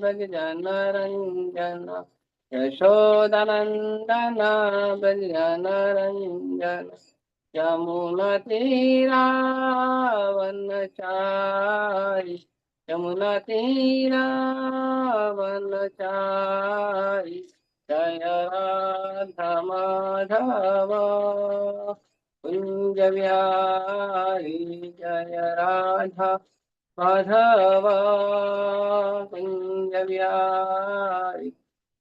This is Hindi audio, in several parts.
ब्रज जन रंजन यशोदनंदन ब्रज जन रंजन यमुना तीरावनचारि यमुना तीरावनचारि जय राधा माधव कुंज बिहारी जय राधा माधव कुंज बिहारी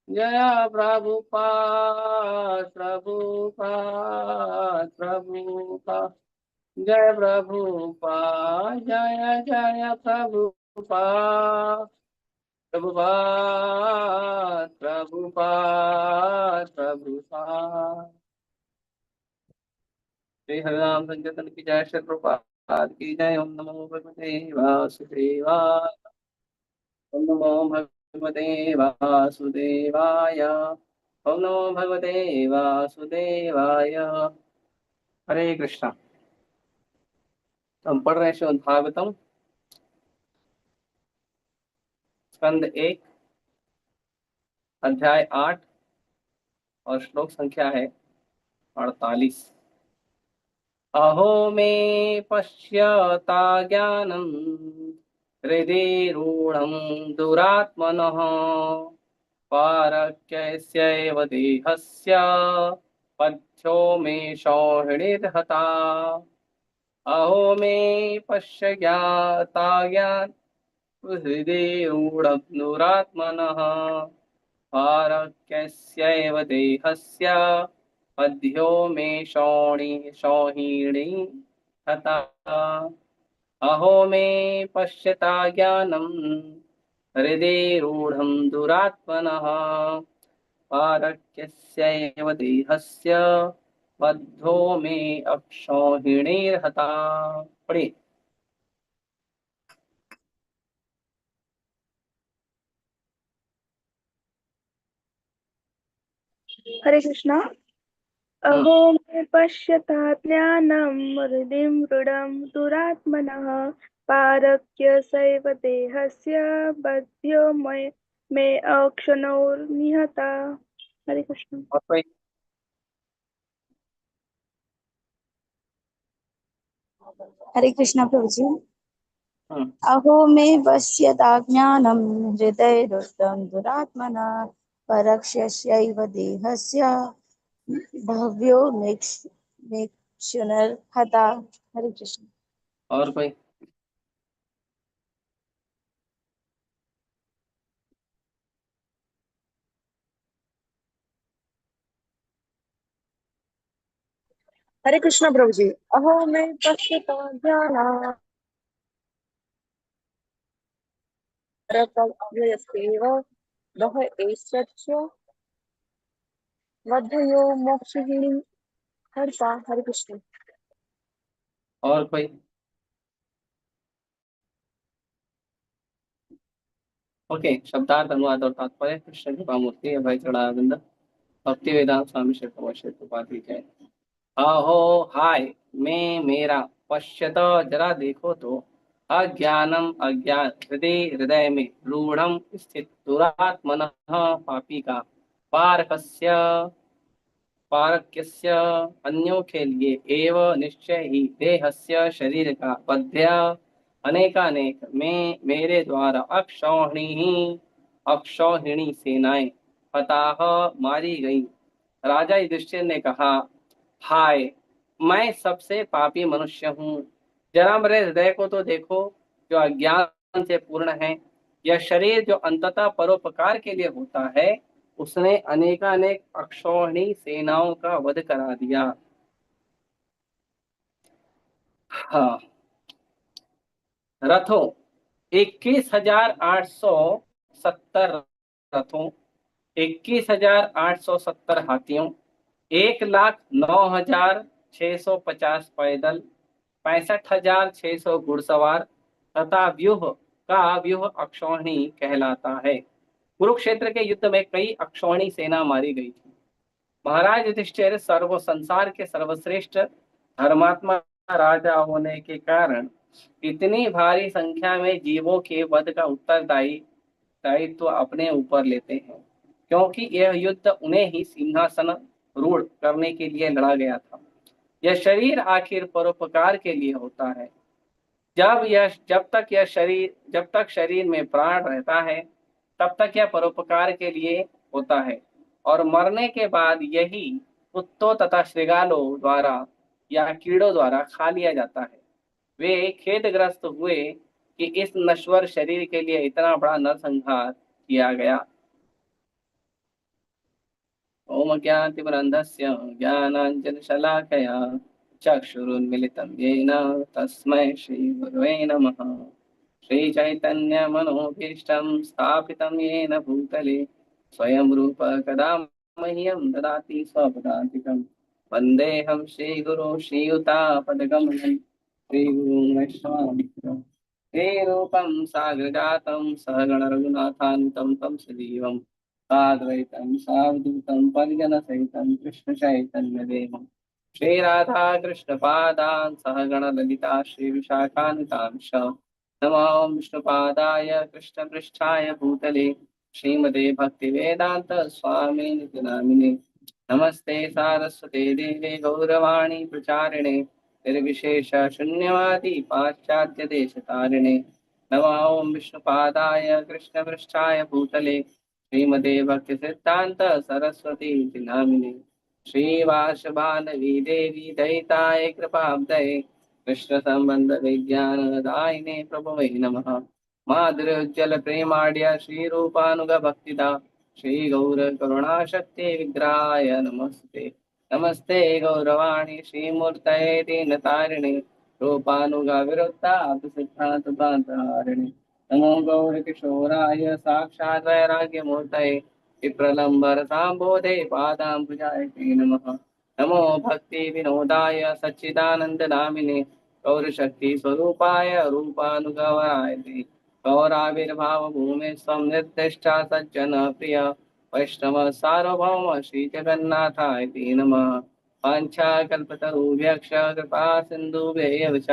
जय प्रभुपाद प्रभुपाद प्रभुपाद जय प्रभुपाद जय जय प्रभुपाद प्रभुपाद प्रभुपाद प्रभुपाद। श्री हरिनाम संकीर्तन की जय, श्री प्रभुपाद की जय। ओम नमो भगवते वासुदेवाय ओम नमो भगवते वासुदेवाय ओम नमो भगवते वासुदेवाय। हरे कृष्णा। हम पढ़ रहे हैं श्रीमद् भागवतम स्कंद 1 अध्याय 8 और श्लोक संख्या है 48। अहो मे पश्यता ज्ञानम हृदि रूढ़ं दुरात्मनः पारक्यस्यैव देहस्य पथ्यो मे सौहृदहता। अहो मे पश्य ज्ञाता ज्ञान हृदि रूढ़ं दुरात्मनः पारक्यस्यैव देहस्य पथ्यो मे सौहीणी हता। अहो मे पश्यता ज्ञानम हृदि रूढ़ं दुरात्मनः पारक्यस्यैव देहस्य बद्धो मे अक्षौहिणीर्हता। पढ़िए। हरे कृष्णा। अहो मे पश्यता ज्ञानं हृदि मृडं दुरात्मनः पारक्यस्यैव देहस्य बध्यो मे अक्षणोर्निहता। हरे कृष्ण। और कोई? हरे कृष्णा प्रभु जी। अहो मे पश्यता ज्ञानं हृदयरुद्धं दुरात्मना परक्ष्यस्यैव देहस्य भव्यो मेक्षुनर्हता। हरे कृष्ण। और कोई? हरे कृष्ण प्रभु जी। अहो मे पश्यता ज्ञानं अव्ययस्तेव वह एष्य वध्यो मोक्षहिणी हर्षा। हरे कृष्ण। और कोई? ओके। शब्दार्थ अनुवाद और तात्पर्य। कृष्ण कृपा मूर्ति अभय चढ़ानंद भक्ति वेदांत स्वामी श्री प्रभुपाद की जय। अहो हाय मैं मेरा पश्यत जरा देखो तो अज्ञानम अज्ञान हृदय में रूढ़म स्थित दुरात्मन पापी का पारक्यस्य अन्यों के लिए एव निश्चय ही देहस्य शरीर का बध्य अनेकानेक में मेरे द्वारा अक्षौहिणी सेनाएं फताह मारी गई। राजा युधिष्ठिर ने कहा, हाय मैं सबसे पापी मनुष्य हूँ। जरा मेरे हृदय को तो देखो जो अज्ञान से पूर्ण है। यह शरीर जो अंततः परोपकार के लिए होता है उसने अनेकानेक अक्षौहिणी सेनाओं का वध करा दिया। हाँ। रथों 21,870 रथों 21,870 हाथियों 1,09,650 पैदल 65,600 घुड़सवार तथा व्यूह अक्षौहिणी कहलाता है। कुरुक्षेत्र के युद्ध में कई अक्षौहिणी सेना मारी गई थी। महाराज युधिष्ठिर सर्व संसार के सर्वश्रेष्ठ धर्मात्मा राजा होने के कारण इतनी भारी संख्या में जीवों के वध का उत्तरदायी दायित्व अपने ऊपर लेते हैं, क्योंकि यह युद्ध उन्हें ही सिंहासन रूढ़ करने के लिए लड़ा गया था। यह शरीर आखिर परोपकार के लिए होता है। जब तक शरीर में प्राण रहता है, तब तक यह परोपकार के लिए होता है, और मरने के बाद यही कुत्तों तथा श्रृगालों द्वारा या कीड़ों द्वारा खा लिया जाता है। वे खेदग्रस्त हुए कि इस नश्वर शरीर के लिए इतना बड़ा नरसंहार किया गया। ओम ज्ञानतिमिरन्धस्य ज्ञानाञ्जनशलाकया चक्षुरुन्मिलितं येन तस्मै श्रीगुरवे नमः। श्रीचैतन्यमनोभीष्टं स्थापितं येन भूतले स्वयं रूप कदा मह्यं ददाति स्वपदान्तिकं। वन्देऽहं श्रीगुरो श्रीयुतापदगमनं श्रीगुरुं वैष्णवं श्रीरूपं साग्रजातं सहगण रघुनाथान्वितं तं सजीवम् साद्वैतं सावधूतं परिजनसहितं कृष्णचैतन्यदेवं श्रीराधा कृष्णपादान् सहगण ललिता श्रीविशाखान्वितांश नमो विष्णुपादाय कृष्णपृष्ठाय भूतले श्रीमते भक्तिवेदान्त स्वामिनिति नामिने नमस्ते सारस्वते देवे गौरवाणी प्रचारिणे निर्विशेष शून्यवादी पाश्चात्य देशतारिणे नमो विष्णुपादाय कृष्णपृष्ठाय भूतले श्रीमते भक्ति सिद्धांत सरस्वती नामिने श्रीवासभानवी देवी दयिताय कृपाब्दये कृष्ण संबंध विज्ञान दायिने प्रभवे नमः। माधुर्योज्जल प्रेमाढ्य श्री रूपानुग भक्तिदा श्री गौर करुणाशक्ति विग्रहाय नमस्ते। नमस्ते गौरवाणी श्रीमूर्तये दीनतारिणे रूपानुग विरुद्धा सिद्धांत नमो गौरकिशोराय साक्षात् वैराग्यमूर्तये विप्रलम्बरसाम्बोधे पादाम्बुजाय ते नमः। नमो भक्ति विनोदाय सच्चिदानन्दनामिने गौरशक्ति स्वरूपाय रूपानुगवराय ते गौराविर्भाव भूमे स्वं निर्दिष्टा सज्जन प्रिय वैष्णव सार्वभौम श्री जगन्नाथाय ते नमः। वाञ्छाकल्पतरुभ्यश्च कृपा सिन्धुभ्येव च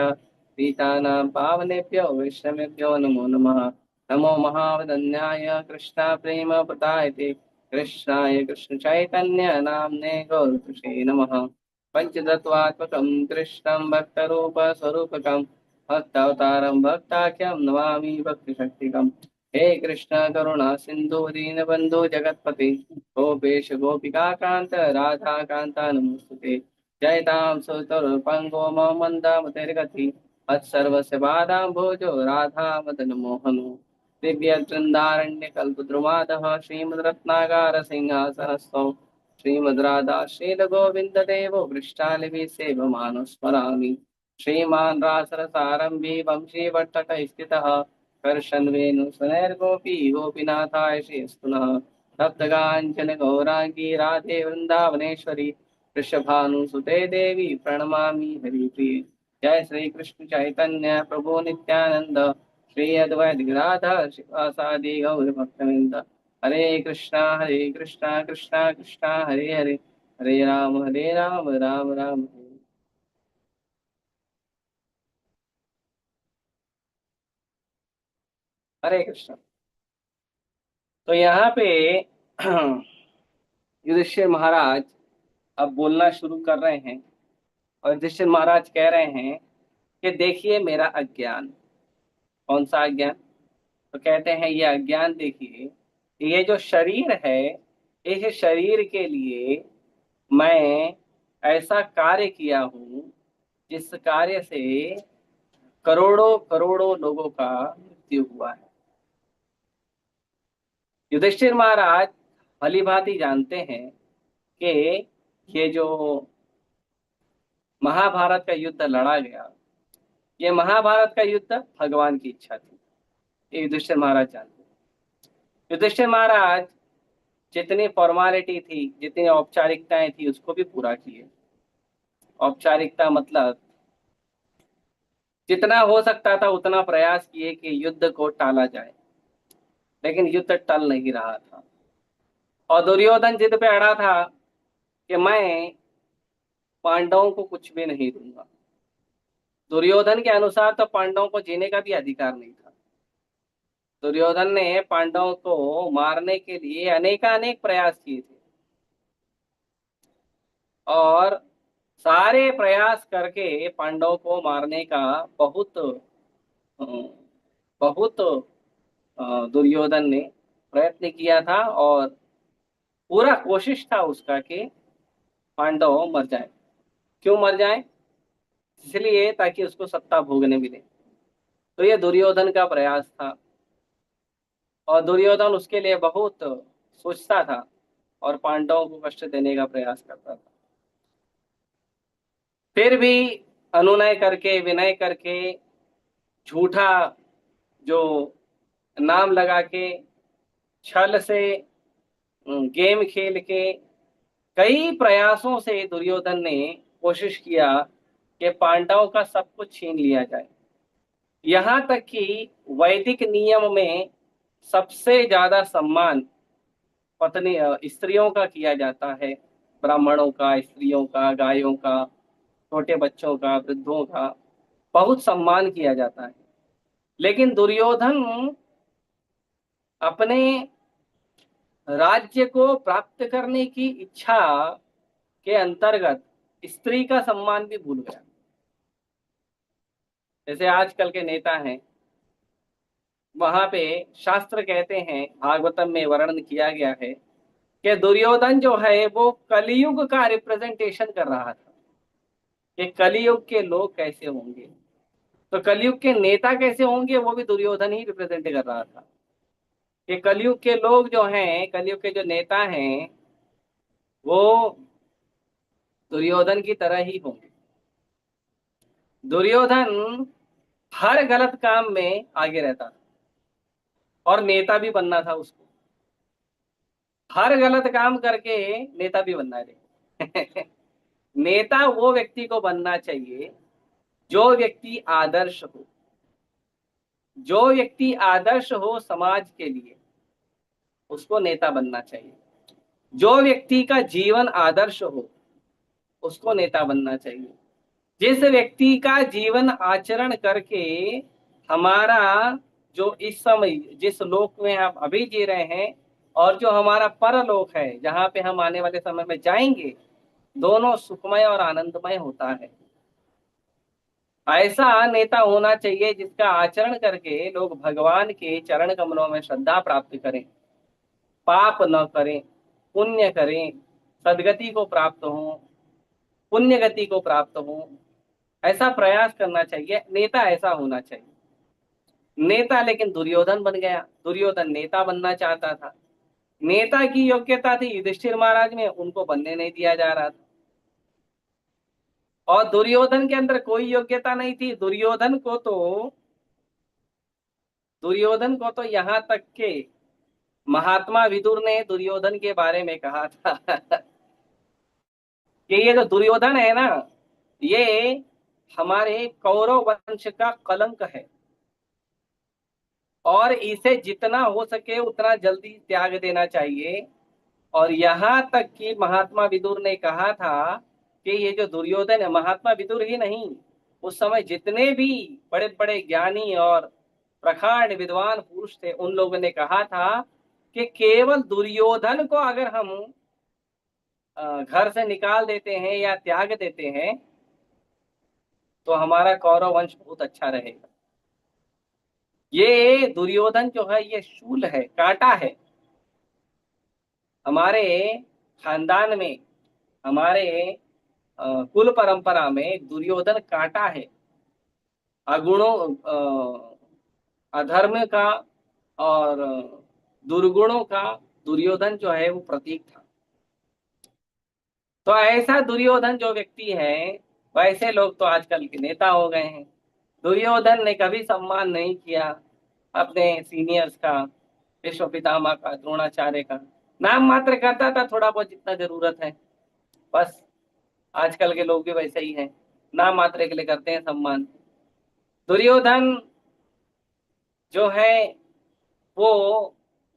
पीतानां पावनेभ्यो वैष्णवेभ्यो नमो नमः। नमो महावदन्याय कृष्णा प्रेम प्रदायते कृष्णाय कृष्ण चैतन्य नाम्ने गौरतुषे नमः। पंचतत्वात्मकं कृष्णं भक्तरूप स्वरूपकं भक्तावतारं भक्ताख्यं नमामि भक्तिशक्तिकं। हे कृष्ण करुणा सिंधु दीनबंधु जगत्पते गोपेश गोपिका कांत राधा कांता नमोस्तुते। जयतां सुतरुपंगो मंदमतिर्गति अत्सर्वस्य बाधाम्भोजो राधा मदन मोहनो दिव्यवृन्दारण्यकल्पद्रुमादः श्रीमद्रत्नागार सिंहासनस्थौ श्रीमद्राधा श्रीलगोविन्ददेवो पृष्ठालिभिः सेवमानो स्मरामि। श्रीमान् रासरसारम्भी वंशीवट्टकैः स्थितः कर्षन्वेणुसुनैर्गोपी गोपीनाथाय श्रीस्तुनः। सप्तकाञ्चन गौराङ्गी राधे वृन्दावनेश्वरी वृषभानुसुते देवी प्रणमामि हरिप्रिये। जय श्री कृष्ण चैतन्य प्रभु नित्यानंद श्री अद्वैत गिरिधर शिवासादि गौर भक्तवृंद। हरे कृष्णा कृष्णा कृष्णा हरे हरे हरे राम राम राम हरे। हरे कृष्ण। तो यहाँ पे युधिष्ठिर महाराज अब बोलना शुरू कर रहे हैं, और युधिष्ठिर महाराज कह रहे हैं कि देखिए मेरा अज्ञान। कौन सा अज्ञान? तो कहते हैं ये अज्ञान देखिए, ये जो शरीर है, इस शरीर के लिए मैं ऐसा कार्य किया हूं जिस कार्य से करोड़ों करोड़ों लोगों का मृत्यु हुआ है। युधिष्ठिर महाराज भली भांति जानते हैं कि ये जो महाभारत का युद्ध लड़ा गया, ये महाभारत का युद्ध भगवान की इच्छा थी। ये युधिष्ठिर महाराज जानते हैं। युधिष्ठिर महाराज जितनी फॉर्मालिटी थी, जितनी औपचारिकताएं थी, उसको भी पूरा किए। औपचारिकता मतलब जितना हो सकता था उतना प्रयास किए कि युद्ध को टाला जाए, लेकिन युद्ध टल नहीं रहा था। और दुर्योधन जिद पे अड़ा था कि मैं पांडवों को कुछ भी नहीं दूंगा। दुर्योधन के अनुसार तो पांडवों को जीने का भी अधिकार नहीं था। दुर्योधन ने पांडवों को मारने के लिए अनेकानेक प्रयास किए थे, और सारे प्रयास करके पांडवों को मारने का बहुत अ, बहुत दुर्योधन ने प्रयत्न किया था, और पूरा कोशिश था उसका कि पांडव मर जाए। क्यों मर जाए? इसलिए ताकि उसको सत्ता भोगने मिले। तो ये दुर्योधन का प्रयास था, और दुर्योधन उसके लिए बहुत सोचता था और पांडवों को कष्ट देने का प्रयास करता था। फिर भी अनुनय करके, विनय करके, झूठा जो नाम लगा के, छल से, गेम खेल के, कई प्रयासों से दुर्योधन ने कोशिश किया कि पांडवों का सब कुछ छीन लिया जाए। यहाँ तक कि वैदिक नियम में सबसे ज्यादा सम्मान पत्नी स्त्रियों का किया जाता है। ब्राह्मणों का, स्त्रियों का, गायों का, छोटे बच्चों का, वृद्धों का बहुत सम्मान किया जाता है। लेकिन दुर्योधन अपने राज्य को प्राप्त करने की इच्छा के अंतर्गत स्त्री का सम्मान भी भूल गया। जैसे आजकल के नेता हैं, वहां पे शास्त्र कहते हैं, भागवतम में वर्णन किया गया है कि दुर्योधन जो है वो कलयुग का रिप्रेजेंटेशन कर रहा था कि कलयुग के लोग कैसे होंगे। तो कलयुग के नेता कैसे होंगे, वो भी दुर्योधन ही रिप्रेजेंट कर रहा था कि कलयुग के लोग जो हैं, कलयुग के जो नेता हैं, वो दुर्योधन की तरह ही होंगे। दुर्योधन हर गलत काम में आगे रहता था, और नेता भी बनना था उसको। हर गलत काम करके नेता भी बनना है। नेता वो व्यक्ति को बनना चाहिए जो व्यक्ति आदर्श हो, जो व्यक्ति आदर्श हो समाज के लिए, उसको नेता बनना चाहिए। जो व्यक्ति का जीवन आदर्श हो, उसको नेता बनना चाहिए। जिस व्यक्ति का जीवन आचरण करके हमारा जो इस समय जिस लोक में हम अभी जी रहे हैं, और जो हमारा परलोक है जहाँ पे हम आने वाले समय में जाएंगे, दोनों सुखमय और आनंदमय होता है। ऐसा नेता होना चाहिए जिसका आचरण करके लोग भगवान के चरण कमलों में श्रद्धा प्राप्त करें, पाप न करें, पुण्य करें, सदगति को प्राप्त हो, पुण्य गति को प्राप्त हो। ऐसा प्रयास करना चाहिए, नेता ऐसा होना चाहिए। नेता लेकिन दुर्योधन बन गया। दुर्योधन नेता बनना चाहता था, नेता की योग्यता थी युधिष्ठिर महाराज में, उनको बनने नहीं दिया जा रहा था। और दुर्योधन के अंदर कोई योग्यता नहीं थी। दुर्योधन को तो यहाँ तक के महात्मा विदुर ने दुर्योधन के बारे में कहा था कि ये जो दुर्योधन है ना, ये हमारे कौरव वंश का कलंक है, और इसे जितना हो सके उतना जल्दी त्याग देना चाहिए। और यहाँ तक कि महात्मा विदुर ने कहा था कि ये जो दुर्योधन है, महात्मा विदुर ही नहीं, उस समय जितने भी बड़े बड़े ज्ञानी और प्रखांड विद्वान पुरुष थे, उन लोगों ने कहा था कि केवल दुर्योधन को अगर हम घर से निकाल देते हैं या त्याग देते हैं, तो हमारा कौरव वंश बहुत अच्छा रहेगा। ये दुर्योधन जो है, ये शूल है, कांटा है। हमारे खानदान में, हमारे कुल परंपरा में दुर्योधन कांटा है। अगुणों, अधर्म का और दुर्गुणों का दुर्योधन जो है वो प्रतीक था। तो ऐसा दुर्योधन जो व्यक्ति है, वैसे लोग तो आजकल के नेता हो गए हैं। दुर्योधन ने कभी सम्मान नहीं किया अपने सीनियर्स का, विश्व पितामह का, द्रोणाचार्य का। नाम मात्र करता था थोड़ा बहुत जितना जरूरत है, बस। आजकल के लोग भी वैसे ही हैं, नाम मात्र के लिए करते हैं सम्मान। दुर्योधन जो है वो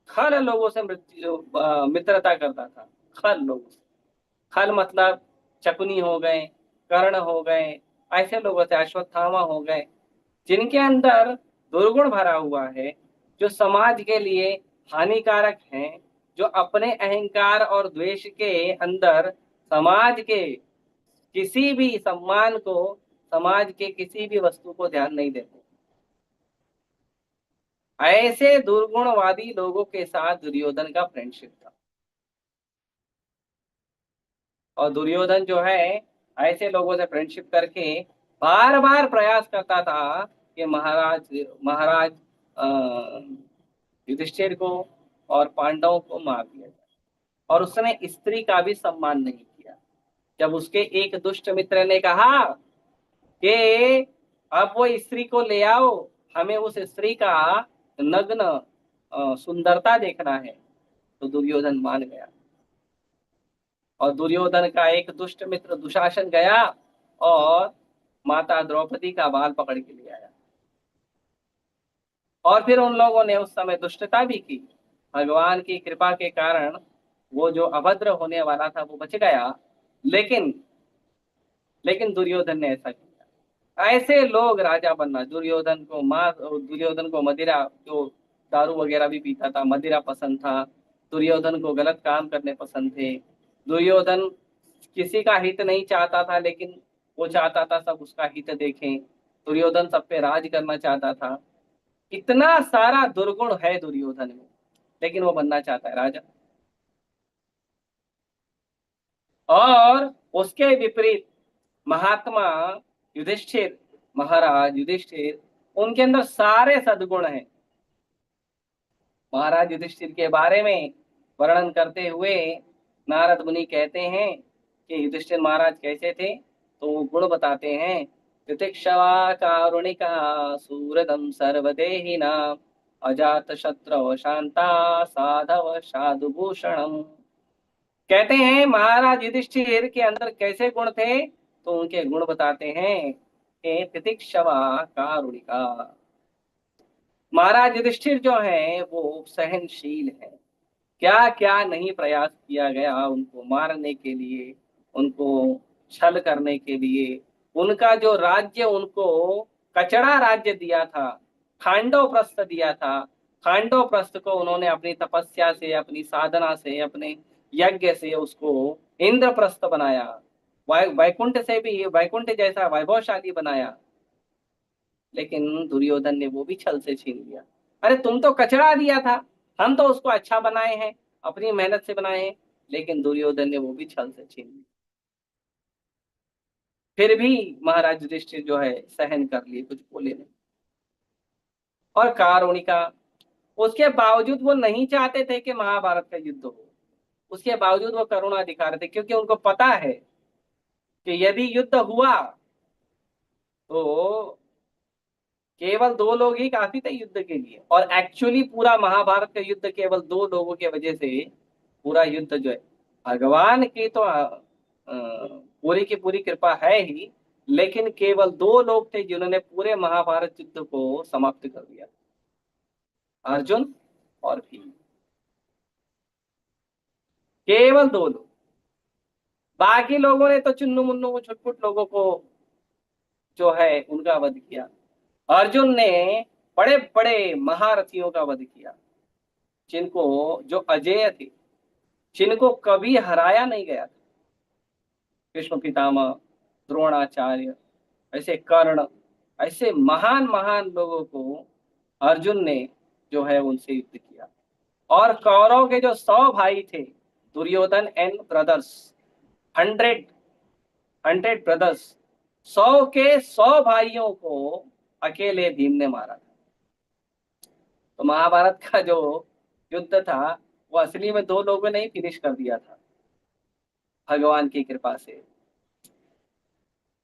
खल लोगों से मित्रता करता था। खल लोगों से, खल मतलब शकुनी हो गए, कर्ण हो गए, ऐसे लोगों से, अश्वत्थामा हो गए, जिनके अंदर दुर्गुण भरा हुआ है, जो समाज के लिए हानिकारक हैं, जो अपने अहंकार और द्वेष के अंदर समाज के किसी भी सम्मान को, समाज के किसी भी वस्तु को ध्यान नहीं देते, ऐसे दुर्गुणवादी लोगों के साथ दुर्योधन का फ्रेंडशिप था। और दुर्योधन जो है ऐसे लोगों से फ्रेंडशिप करके बार बार प्रयास करता था कि महाराज महाराज युधिष्ठिर को और पांडवों को मार दिया जाए। और उसने स्त्री का भी सम्मान नहीं किया। जब उसके एक दुष्ट मित्र ने कहा कि अब वो स्त्री को ले आओ, हमें उस स्त्री का नग्न सुंदरता देखना है, तो दुर्योधन मान गया। और दुर्योधन का एक दुष्ट मित्र दुशासन गया और माता द्रौपदी का बाल पकड़ के ले आया। और फिर उन लोगों ने उस समय दुष्टता भी की। भगवान की कृपा के कारण वो जो अभद्र होने वाला था वो बच गया, लेकिन लेकिन दुर्योधन ने ऐसा किया। ऐसे लोग राजा बनना, दुर्योधन को मदिरा, जो दारू वगैरह भी पीता था, मदिरा पसंद था। दुर्योधन को गलत काम करने पसंद थे। दुर्योधन किसी का हित नहीं चाहता था, लेकिन वो चाहता था सब उसका हित देखें। दुर्योधन सब पे राज करना चाहता था। इतना सारा दुर्गुण है दुर्योधन में, लेकिन वो बनना चाहता है राजा। और उसके विपरीत महात्मा युधिष्ठिर, महाराज युधिष्ठिर, उनके अंदर सारे सद्गुण हैं। महाराज युधिष्ठिर के बारे में वर्णन करते हुए नारद मुनि कहते हैं कि युधिष्ठिर महाराज कैसे थे, तो वो गुण बताते हैं। तितिक्षवा कारुणिका सूरदम सर्वदेहिना अजात शत्रु शांता साधव साधुभूषणम। कहते हैं महाराज युधिष्ठिर के अंदर कैसे गुण थे, तो उनके गुण बताते हैं कि तितिक्षवा कारुणिका। महाराज युधिष्ठिर जो है वो सहनशील है। क्या क्या नहीं प्रयास किया गया उनको मारने के लिए, उनको छल करने के लिए। उनका जो राज्य उनको कचड़ा राज्य दिया था, खांडव प्रस्थ दिया था, खांडव प्रस्थ को उन्होंने अपनी तपस्या से, अपनी साधना से, अपने यज्ञ से उसको इंद्रप्रस्थ बनाया। वैकुंठ से भी वैकुंठ जैसा वैभवशाली बनाया। लेकिन दुर्योधन ने वो भी छल से छीन लिया। अरे तुम तो कचरा दिया था, हम तो उसको अच्छा बनाए हैं, अपनी मेहनत से बनाए हैं। लेकिन दुर्योधन ने वो भी छल से छीन लिया। फिर भी महाराज युधिष्ठिर जो है सहन कर लिए, कुछ बोले नहीं। और कारुणिका, उसके बावजूद वो नहीं चाहते थे कि महाभारत का युद्ध हो। उसके बावजूद वो करुणा दिखा रहे थे, क्योंकि उनको पता है कि यदि युद्ध हुआ तो केवल दो लोग ही काफी थे युद्ध के लिए। और एक्चुअली पूरा महाभारत का युद्ध केवल दो लोगों के वजह से पूरा युद्ध जो है, भगवान की तो पूरी की पूरी कृपा है ही, लेकिन केवल दो लोग थे जिन्होंने पूरे महाभारत युद्ध को समाप्त कर दिया, अर्जुन और भीम। केवल दो लोग। बाकी लोगों ने तो चुन्नू मुन्नू छुटपुट लोगों को जो है उनका वध किया। अर्जुन ने बड़े बड़े महारथियों का वध किया, जिनको जो अजेय थे, जिनको कभी हराया नहीं गया था। भीष्म पितामह, द्रोणाचार्य, ऐसे कर्ण, ऐसे महान महान लोगों को अर्जुन ने जो है उनसे युद्ध किया। और कौरव के जो 100 भाई थे, दुर्योधन एंड ब्रदर्स, 100 ब्रदर्स, 100 के 100 भाइयों को अकेले भीम ने मारा था। तो महाभारत का जो युद्ध था वो असली में दो लोगों ने ही फिनिश कर दिया था, भगवान की कृपा से।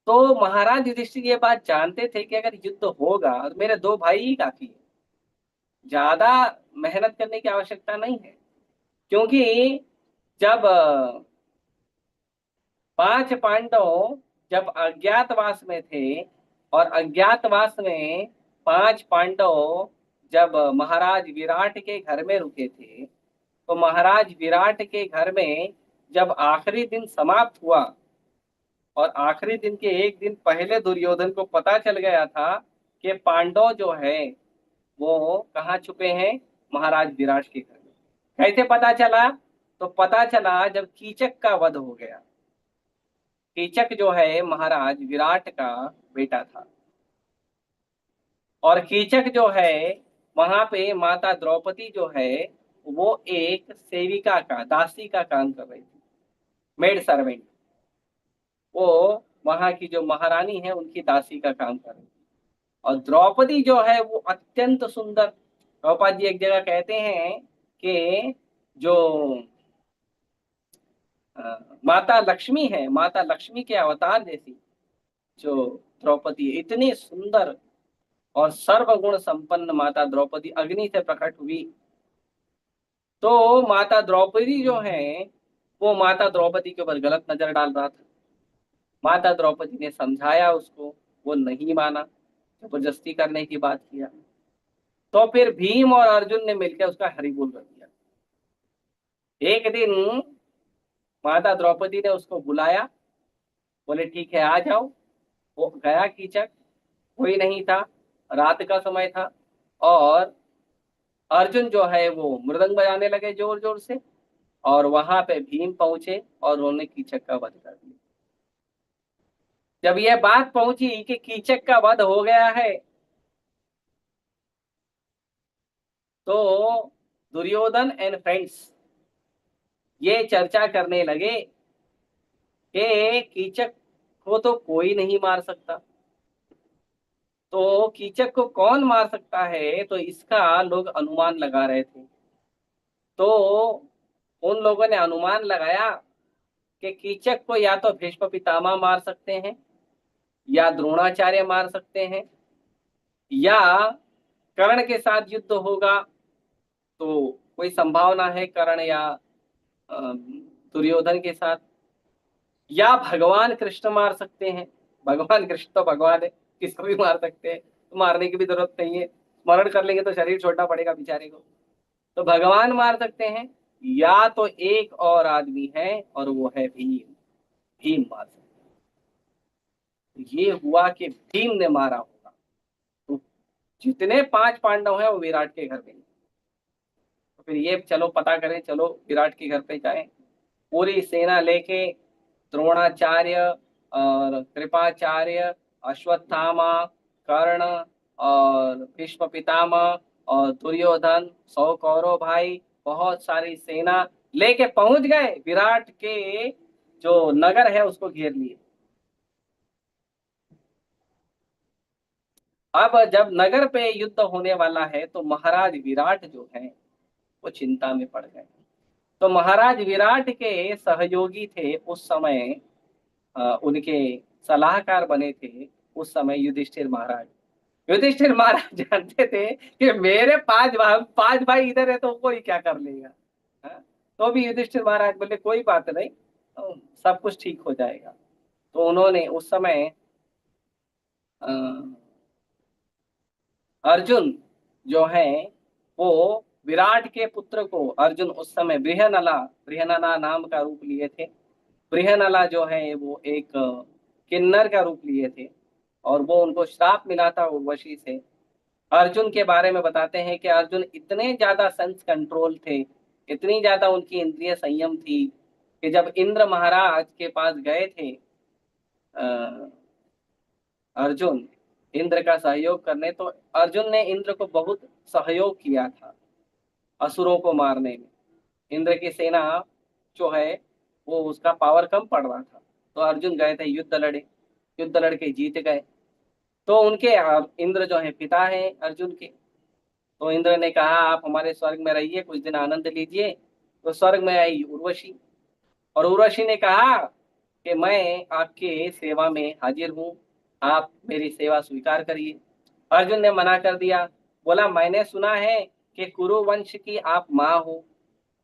तो महाराज युधिष्ठिर ये बात जानते थे कि अगर युद्ध होगा तो मेरे दो भाई ही काफी है, ज्यादा मेहनत करने की आवश्यकता नहीं है। क्योंकि जब 5 पांडव जब अज्ञातवास में थे, और अज्ञातवास में 5 पांडव जब महाराज विराट के घर में रुके थे, तो महाराज विराट के घर में जब आखिरी दिन समाप्त हुआ, और आखिरी दिन के एक दिन पहले दुर्योधन को पता चल गया था कि पांडव जो है वो कहाँ छुपे हैं? महाराज विराट के घर में। कैसे पता चला? तो पता चला जब कीचक का वध हो गया। कीचक जो है महाराज विराट का बेटा था, और कीचक जो है वहां पे माता द्रौपदी जो है वो एक सेविका का, दासी का काम कर रही थी, मेड सर्वेंट। वो वहां की जो महारानी है उनकी दासी का काम कर रही थी। और द्रौपदी जो है वो अत्यंत सुंदर। द्रौपदी जी एक जगह कहते हैं कि जो माता लक्ष्मी है, माता लक्ष्मी के अवतार जैसी जो द्रौपदी है, इतनी सुंदर और सर्वगुण संपन्न माता द्रौपदी अग्नि से प्रकट हुई। तो माता द्रौपदी जो है वो माता द्रौपदी के ऊपर गलत नजर डाल रहा था। माता द्रौपदी ने समझाया उसको, वो नहीं माना, जबरदस्ती करने की बात किया। तो फिर भीम और अर्जुन ने मिलकर उसका हरि बोल कर दिया। एक दिन माता द्रौपदी ने उसको बुलाया, बोले ठीक है आ जाओ। वो गया कीचक, कोई नहीं था, रात का समय था। और अर्जुन जो है वो मृदंग बजाने लगे जोर जोर से, और वहां पे भीम पहुंचे और उन्होंने कीचक का वध कर दिया। जब यह बात पहुंची कि कीचक का वध हो गया है, तो दुर्योधन एंड फ्रेंड्स ये चर्चा करने लगे कि कीचक को तो कोई नहीं मार सकता, तो कीचक को कौन मार सकता है? तो इसका लोग अनुमान लगा रहे थे। तो उन लोगों ने अनुमान लगाया कि कीचक को या तो भीष्म पितामह मार सकते हैं, या द्रोणाचार्य मार सकते हैं, या कर्ण के साथ युद्ध होगा तो कोई संभावना है कर्ण या दुर्योधन के साथ, या भगवान कृष्ण मार सकते हैं। भगवान कृष्ण तो भगवान है, किसको भी मार सकते हैं, तो मारने की भी जरूरत नहीं है, स्मरण कर लेंगे तो शरीर छोड़ना पड़ेगा बेचारे को। तो भगवान मार सकते हैं, या तो एक और आदमी है और वो है भीम। भीम मार सकते हैं। ये हुआ कि भीम ने मारा होगा। तो जितने 5 पांडव हैं वो विराट के घर में। तो फिर ये चलो पता करें, चलो विराट के घर पे जाएं, पूरी सेना लेके, द्रोणाचार्य और कृपाचार्य, अश्वत्थामा, कर्ण और भीष्म पितामह और दुर्योधन, 100 कौरव भाई, बहुत सारी सेना लेके पहुंच गए विराट के जो नगर है उसको घेर लिए। अब जब नगर पे युद्ध होने वाला है तो महाराज विराट जो है वो चिंता में पड़ गए। तो महाराज विराट के सहयोगी थे उस समय, उनके सलाहकार बने थे उस समय युधिष्ठिर महाराज। युधिष्ठिर महाराज जानते थे कि मेरे 5 भाई इधर है तो कोई क्या कर लेगा। हाँ? तो भी युधिष्ठिर महाराज बोले कोई बात नहीं, तो सब कुछ ठीक हो जाएगा। तो उन्होंने उस समय अ, अर्जुन जो है वो विराट के पुत्र को, अर्जुन उस समय बृहनला, बृहनला नाम का रूप लिए थे। बृहनला जो है वो एक किन्नर का रूप लिए थे, और वो उनको श्राप मिला था उर्वशी से। अर्जुन के बारे में बताते हैं कि अर्जुन इतने ज्यादा सेंस कंट्रोल थे, इतनी ज्यादा उनकी इंद्रिय संयम थी, कि जब इंद्र महाराज के पास गए थे अ, अर्जुन इंद्र का सहयोग करने, तो अर्जुन ने इंद्र को बहुत सहयोग किया था असुरों को मारने में। इंद्र की सेना जो है वो उसका पावर कम पड़ रहा था, तो अर्जुन गए थे, युद्ध लड़े, युद्ध लड़के जीत गए। तो उनके इंद्र जो है पिता है अर्जुन के। तो इंद्र ने कहा आप हमारे स्वर्ग में रहिए, कुछ दिन आनंद लीजिए। तो स्वर्ग में आई उर्वशी, और उर्वशी ने कहा कि मैं आपके सेवा में हाजिर हूँ, आप मेरी सेवा स्वीकार करिए। अर्जुन ने मना कर दिया, बोला मैंने सुना है कि कुरु वंश की आप माँ हो,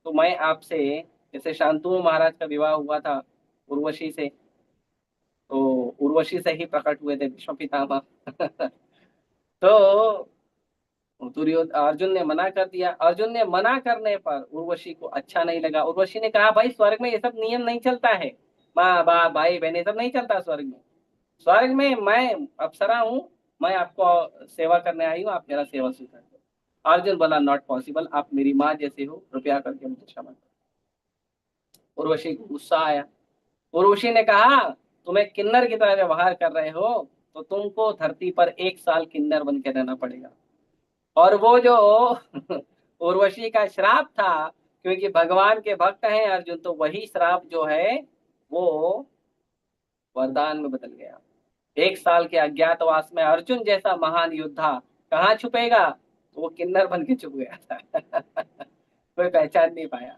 तो मैं आपसे, जैसे शांतनु महाराज का विवाह हुआ था उर्वशी से, तो उर्वशी से ही प्रकट हुए थे भीष्म पितामह। तो दुर्योधन, अर्जुन ने मना कर दिया। अर्जुन ने मना करने पर उर्वशी को अच्छा नहीं लगा। उर्वशी ने कहा भाई स्वर्ग में ये सब नियम नहीं चलता है, माँ बाप भाई बहन ये सब नहीं चलता स्वर्ग में। स्वर्ग में मैं अप्सरा हूँ, मैं आपको सेवा करने आई हूँ, आप मेरा सेवा स्वीकार करो। अर्जुन बोला नॉट पॉसिबल, आप मेरी माँ जैसे हो, कृपया करके मुझे क्षमा करो। उर्वशी को गुस्सा आया। उर्वशी ने कहा तुम्हें किन्नर की तरह व्यवहार कर रहे हो तो तुमको धरती पर 1 साल किन्नर बन के रहना पड़ेगा। और वो जो उर्वशी का श्राप था, क्योंकि भगवान के भक्त हैं अर्जुन, तो वही श्राप जो है वो वरदान में बदल गया। 1 साल के अज्ञातवास में अर्जुन जैसा महान योद्धा कहाँ छुपेगा, तो वो किन्नर बन के छुप गया था। कोई पहचान नहीं पाया।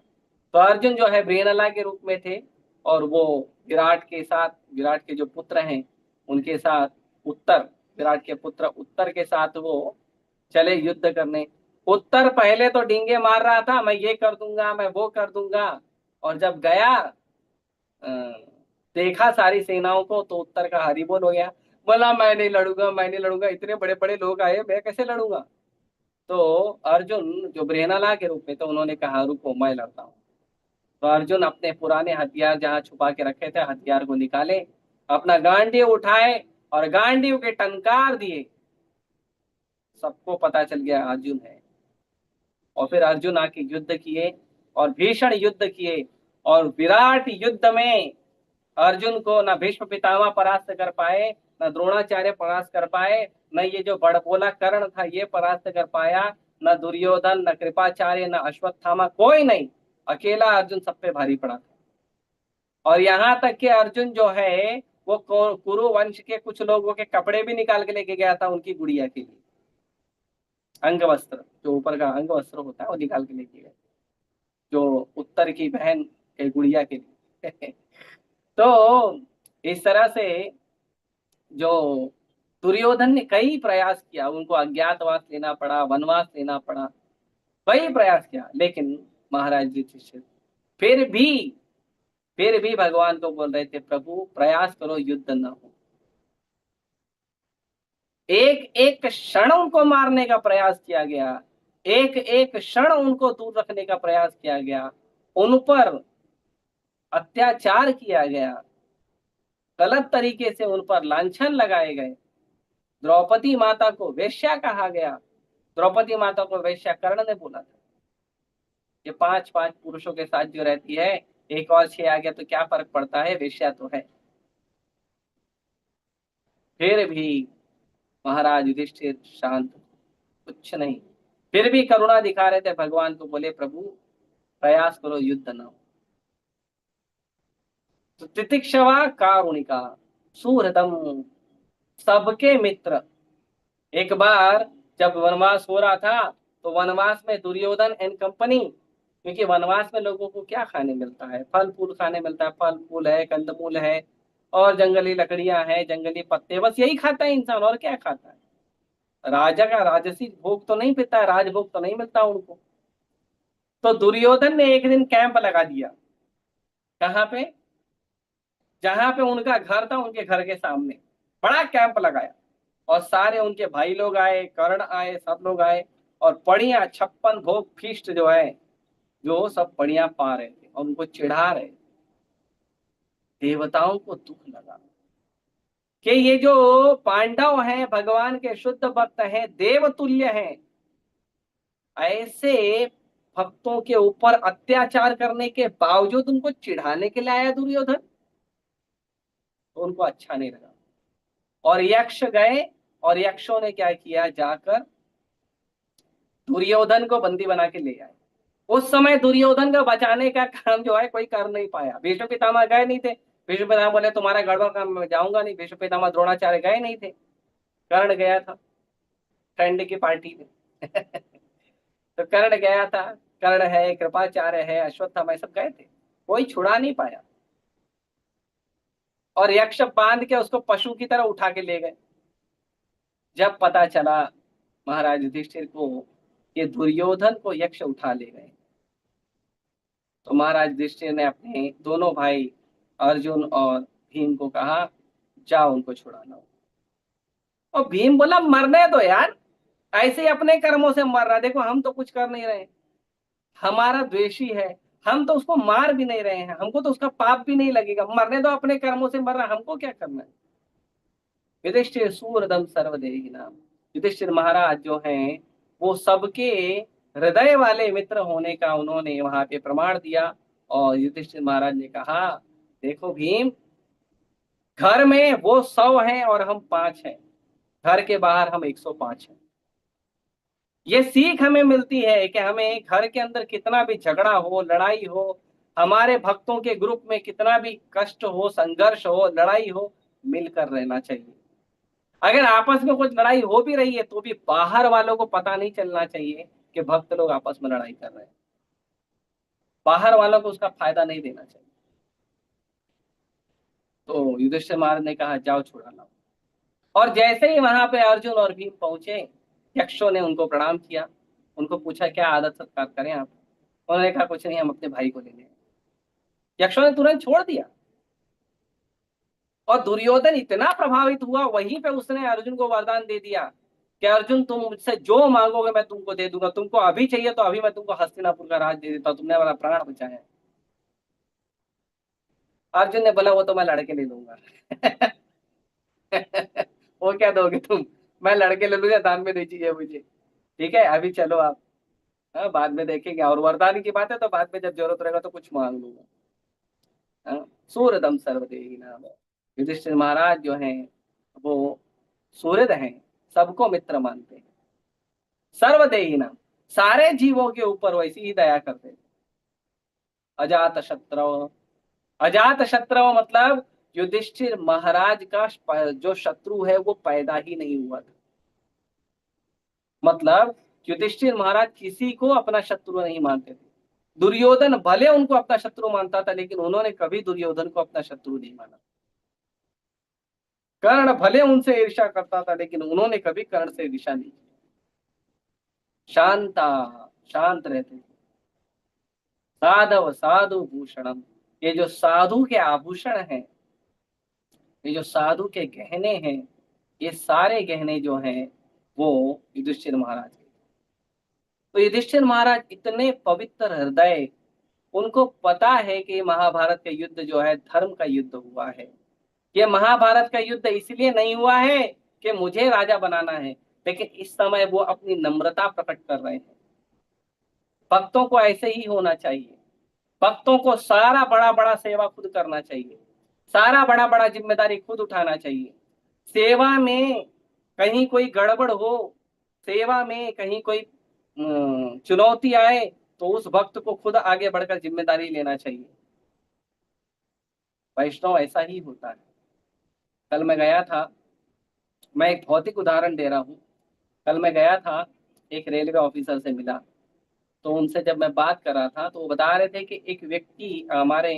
तो अर्जुन जो है ब्रेनला के रूप में थे, और वो विराट के साथ, विराट के जो पुत्र हैं उनके साथ, उत्तर, विराट के पुत्र उत्तर के साथ वो चले युद्ध करने। उत्तर पहले तो डींगे मार रहा था, मैं ये कर दूंगा, मैं वो कर दूंगा, और जब गया अ, देखा सारी सेनाओं को, तो उत्तर का हरिबोल हो गया। बोला मैं नहीं लड़ूंगा, मैं नहीं लड़ूंगा, इतने बड़े बड़े लोग आए, मैं कैसे लड़ूंगा। तो अर्जुन जो ब्रेनला के रूप में, तो उन्होंने कहा रुको मैं लड़ता हूँ। तो अर्जुन अपने पुराने हथियार जहाँ छुपा के रखे थे, हथियार को निकाले, अपना गांडीव उठाए और गांडीव के टंकार दिए। सबको पता चल गया अर्जुन है। और फिर अर्जुन आके युद्ध किए, और भीषण युद्ध किए, और विराट युद्ध में अर्जुन को न भीष्म पितामह परास्त कर पाए, न द्रोणाचार्य परास्त कर पाए, न ये जो बड़बोला कर्ण था ये परास्त कर पाया, न दुर्योधन, न कृपाचार्य, न अश्वत्थामा, कोई नहीं। अकेला अर्जुन सब पे भारी पड़ा था। और यहाँ तक कि अर्जुन जो है वो कुरु वंश के कुछ लोगों के कपड़े भी निकाल के लेके गया था उनकी गुड़िया के लिए। अंग वस्त्र, जो ऊपर का अंग वस्त्र होता है वो निकाल के लेके गए, जो उत्तर की बहन के गुड़िया के लिए। तो इस तरह से जो दुर्योधन ने कई प्रयास किया, उनको अज्ञातवास लेना पड़ा, वनवास लेना पड़ा, कई प्रयास किया, लेकिन महाराज युधिष्ठिर फिर भी फिर भी भगवान को बोल रहे थे प्रभु प्रयास करो, युद्ध न हो। एक एक क्षण उनको मारने का प्रयास किया गया, एक एक क्षण उनको दूर रखने का प्रयास किया गया, उन पर अत्याचार किया गया, गलत तरीके से उन पर लांछन लगाए गए। द्रौपदी माता को वेश्या कहा गया। द्रौपदी माता को वेश्या कर्ण ने बोला था। ये 5 5 पुरुषों के साथ जो रहती है, एक और 6 आ गया तो क्या फर्क पड़ता है, वेश्या तो है। फिर भी महाराज युधिष्ठिर शांत, कुछ नहीं, फिर भी करुणा दिखा रहे थे भगवान को। बोले प्रभु प्रयास करो, युद्ध न हो। तो तितिक्षवा कारुणिका सुहृदम, सबके मित्र। एक बार जब वनवास हो रहा था, तो वनवास में दुर्योधन एंड कंपनी, क्योंकि वनवास में लोगों को क्या खाने मिलता है, फल फूल खाने मिलता है, फल फूल है, कंदमूल है, और जंगली लकड़ियां हैं, जंगली पत्ते, बस यही खाता है इंसान, और क्या खाता है। राजा का राजसी भोग तो नहीं पीता है, राजभोग तो नहीं मिलता उनको। तो दुर्योधन ने एक दिन कैंप लगा दिया। कहाँ पे, जहां पे उनका घर था, उनके घर के सामने बड़ा कैंप लगाया, और सारे उनके भाई लोग आए, कर्ण आए, सब लोग आए, और बढ़िया 56 भोग फीस्ट जो है, जो सब बढ़िया पा रहे थे और उनको चिढ़ा रहे। देवताओं को दुख लगा कि ये जो पांडव हैं, भगवान के शुद्ध भक्त हैं, देवतुल्य हैं, ऐसे भक्तों के ऊपर अत्याचार करने के बावजूद उनको चिढ़ाने के लिए आया दुर्योधन। तो उनको अच्छा नहीं लगा, और यक्ष गए, और यक्षों ने क्या किया, जाकर दुर्योधन को बंदी बना के ले आए। उस समय दुर्योधन का बचाने का काम जो है कोई कर नहीं पाया। भीष्म पितामह गए नहीं थे। भीष्म पितामह बोले तुम्हारा गड़बड़ काम मैं जाऊंगा नहीं। भीष्म पितामह द्रोणाचार्य गए नहीं थे। कर्ण गया था फ्रेंड की पार्टी में। तो कर्ण गया था, कर्ण है, कृपाचार्य है, अश्वत्थामा, सब गए थे, कोई छुड़ा नहीं पाया। और यक्ष बांध के उसको पशु की तरह उठा के ले गए। जब पता चला महाराज युधिष्ठिर को ये दुर्योधन को यक्ष उठा ले गए, तो महाराज युधिष्ठिर ने अपने दोनों भाई अर्जुन और भीम को कहा जाओ उनको छुड़ाना। और भीम बोला मरने दो यार, ऐसे ही अपने कर्मों से मर रहा, देखो हम तो कुछ कर नहीं रहे, हमारा द्वेषी है, हम तो उसको मार भी नहीं रहे हैं, हमको तो उसका पाप भी नहीं लगेगा, मरने दो, अपने कर्मों से मर रहा, हमको क्या करना है। युधिष्ठिर सूरदम सर्वदेही नाम, युधिष्ठिर महाराज जो हैं वो सबके हृदय वाले मित्र होने का उन्होंने वहां पे प्रमाण दिया। और युधिष्ठिर महाराज ने कहा, देखो भीम, घर में वो 100 हैं और हम 5 हैं, घर के बाहर हम 105 हैं। ये सीख हमें मिलती है कि हमें घर के अंदर कितना भी झगड़ा हो, लड़ाई हो, हमारे भक्तों के ग्रुप में कितना भी कष्ट हो, संघर्ष हो, लड़ाई हो, मिलकर रहना चाहिए। अगर आपस में कुछ लड़ाई हो भी रही है तो भी बाहर वालों को पता नहीं चलना चाहिए कि भक्त लोग आपस में लड़ाई कर रहे हैं। बाहर वालों को उसका फायदा नहीं देना चाहिए। तो युधिष्ठिर महाराज ने कहा, जाओ छुड़ा लाओ। और जैसे ही वहां पे अर्जुन और भीम पहुंचे, यक्षों ने उनको प्रणाम किया, उनको पूछा क्या आदर सत्कार करें आप। उन्होंने कहा, कुछ नहीं, हम अपने भाई को लेने आए। यक्षों ने तुरंत छोड़ दिया। और दुर्योधन इतना प्रभावित हुआ, वहीं पे उसने अर्जुन को वरदान दे दिया कि अर्जुन, तुम मुझसे जो मांगोगे मैं तुमको दे दूंगा, तुमको अभी चाहिए तो अभी मैं तुमको हस्तिनापुर का राज दे देता हूं, तुमने हमारा प्राण बचाया। अर्जुन ने बोला, वो तो मैं लड़के ले लूंगा। वो क्या दोगे तुम, मैं लड़के ले लूंगा, दान में नहीं चाहिए मुझे। ठीक है, अभी चलो आप, हाँ, बाद में देखेंगे। और वरदान की बात है तो बाद में जब जरूरत रहेगा तो कुछ मांग लूंगा। हाँ, सूरदम सर्वदेही नाम। युधिष्ठिर महाराज जो हैं वो सूरद हैं, सबको मित्र मानते हैं। सर्वदेही नाम, सारे जीवों के ऊपर वैसी ही दया करते हैं। अजात शत्रु, अजात शत्रु मतलब युधिष्ठिर महाराज का जो शत्रु है वो पैदा ही नहीं हुआ था। मतलब युधिष्ठिर महाराज किसी को अपना शत्रु नहीं मानते थे। दुर्योधन भले उनको अपना शत्रु मानता था, लेकिन उन्होंने कभी दुर्योधन को अपना शत्रु नहीं माना। कर्ण भले उनसे ईर्ष्या करता था, लेकिन उन्होंने कभी कर्ण से ईर्ष्या नहीं की। शांता, शांत रहते थे। साधव साधु भूषणम, ये जो साधु के आभूषण हैं, ये जो साधु के गहने हैं, ये सारे गहने जो हैं वो युधिष्ठिर महाराज के। तो युधिष्ठिर महाराज इतने पवित्र हृदय, उनको पता है कि महाभारत का युद्ध जो है धर्म का युद्ध हुआ है। ये महाभारत का युद्ध इसलिए नहीं हुआ है कि मुझे राजा बनाना है, लेकिन इस समय वो अपनी नम्रता प्रकट कर रहे हैं। भक्तों को ऐसे ही होना चाहिए। भक्तों को सारा बड़ा बड़ा सेवा खुद करना चाहिए, सारा बड़ा बड़ा जिम्मेदारी खुद उठाना चाहिए। सेवा में कहीं कोई गड़बड़ हो, सेवा में कहीं कोई चुनौती आए, तो उस भक्त को खुद आगे बढ़कर जिम्मेदारी लेना चाहिए। वैष्णव ऐसा ही होता है। कल मैं गया था, मैं एक भौतिक उदाहरण दे रहा हूँ। कल मैं गया था, एक रेलवे ऑफिसर से मिला। तो उनसे जब मैं बात कर रहा था तो वो बता रहे थे कि एक व्यक्ति हमारे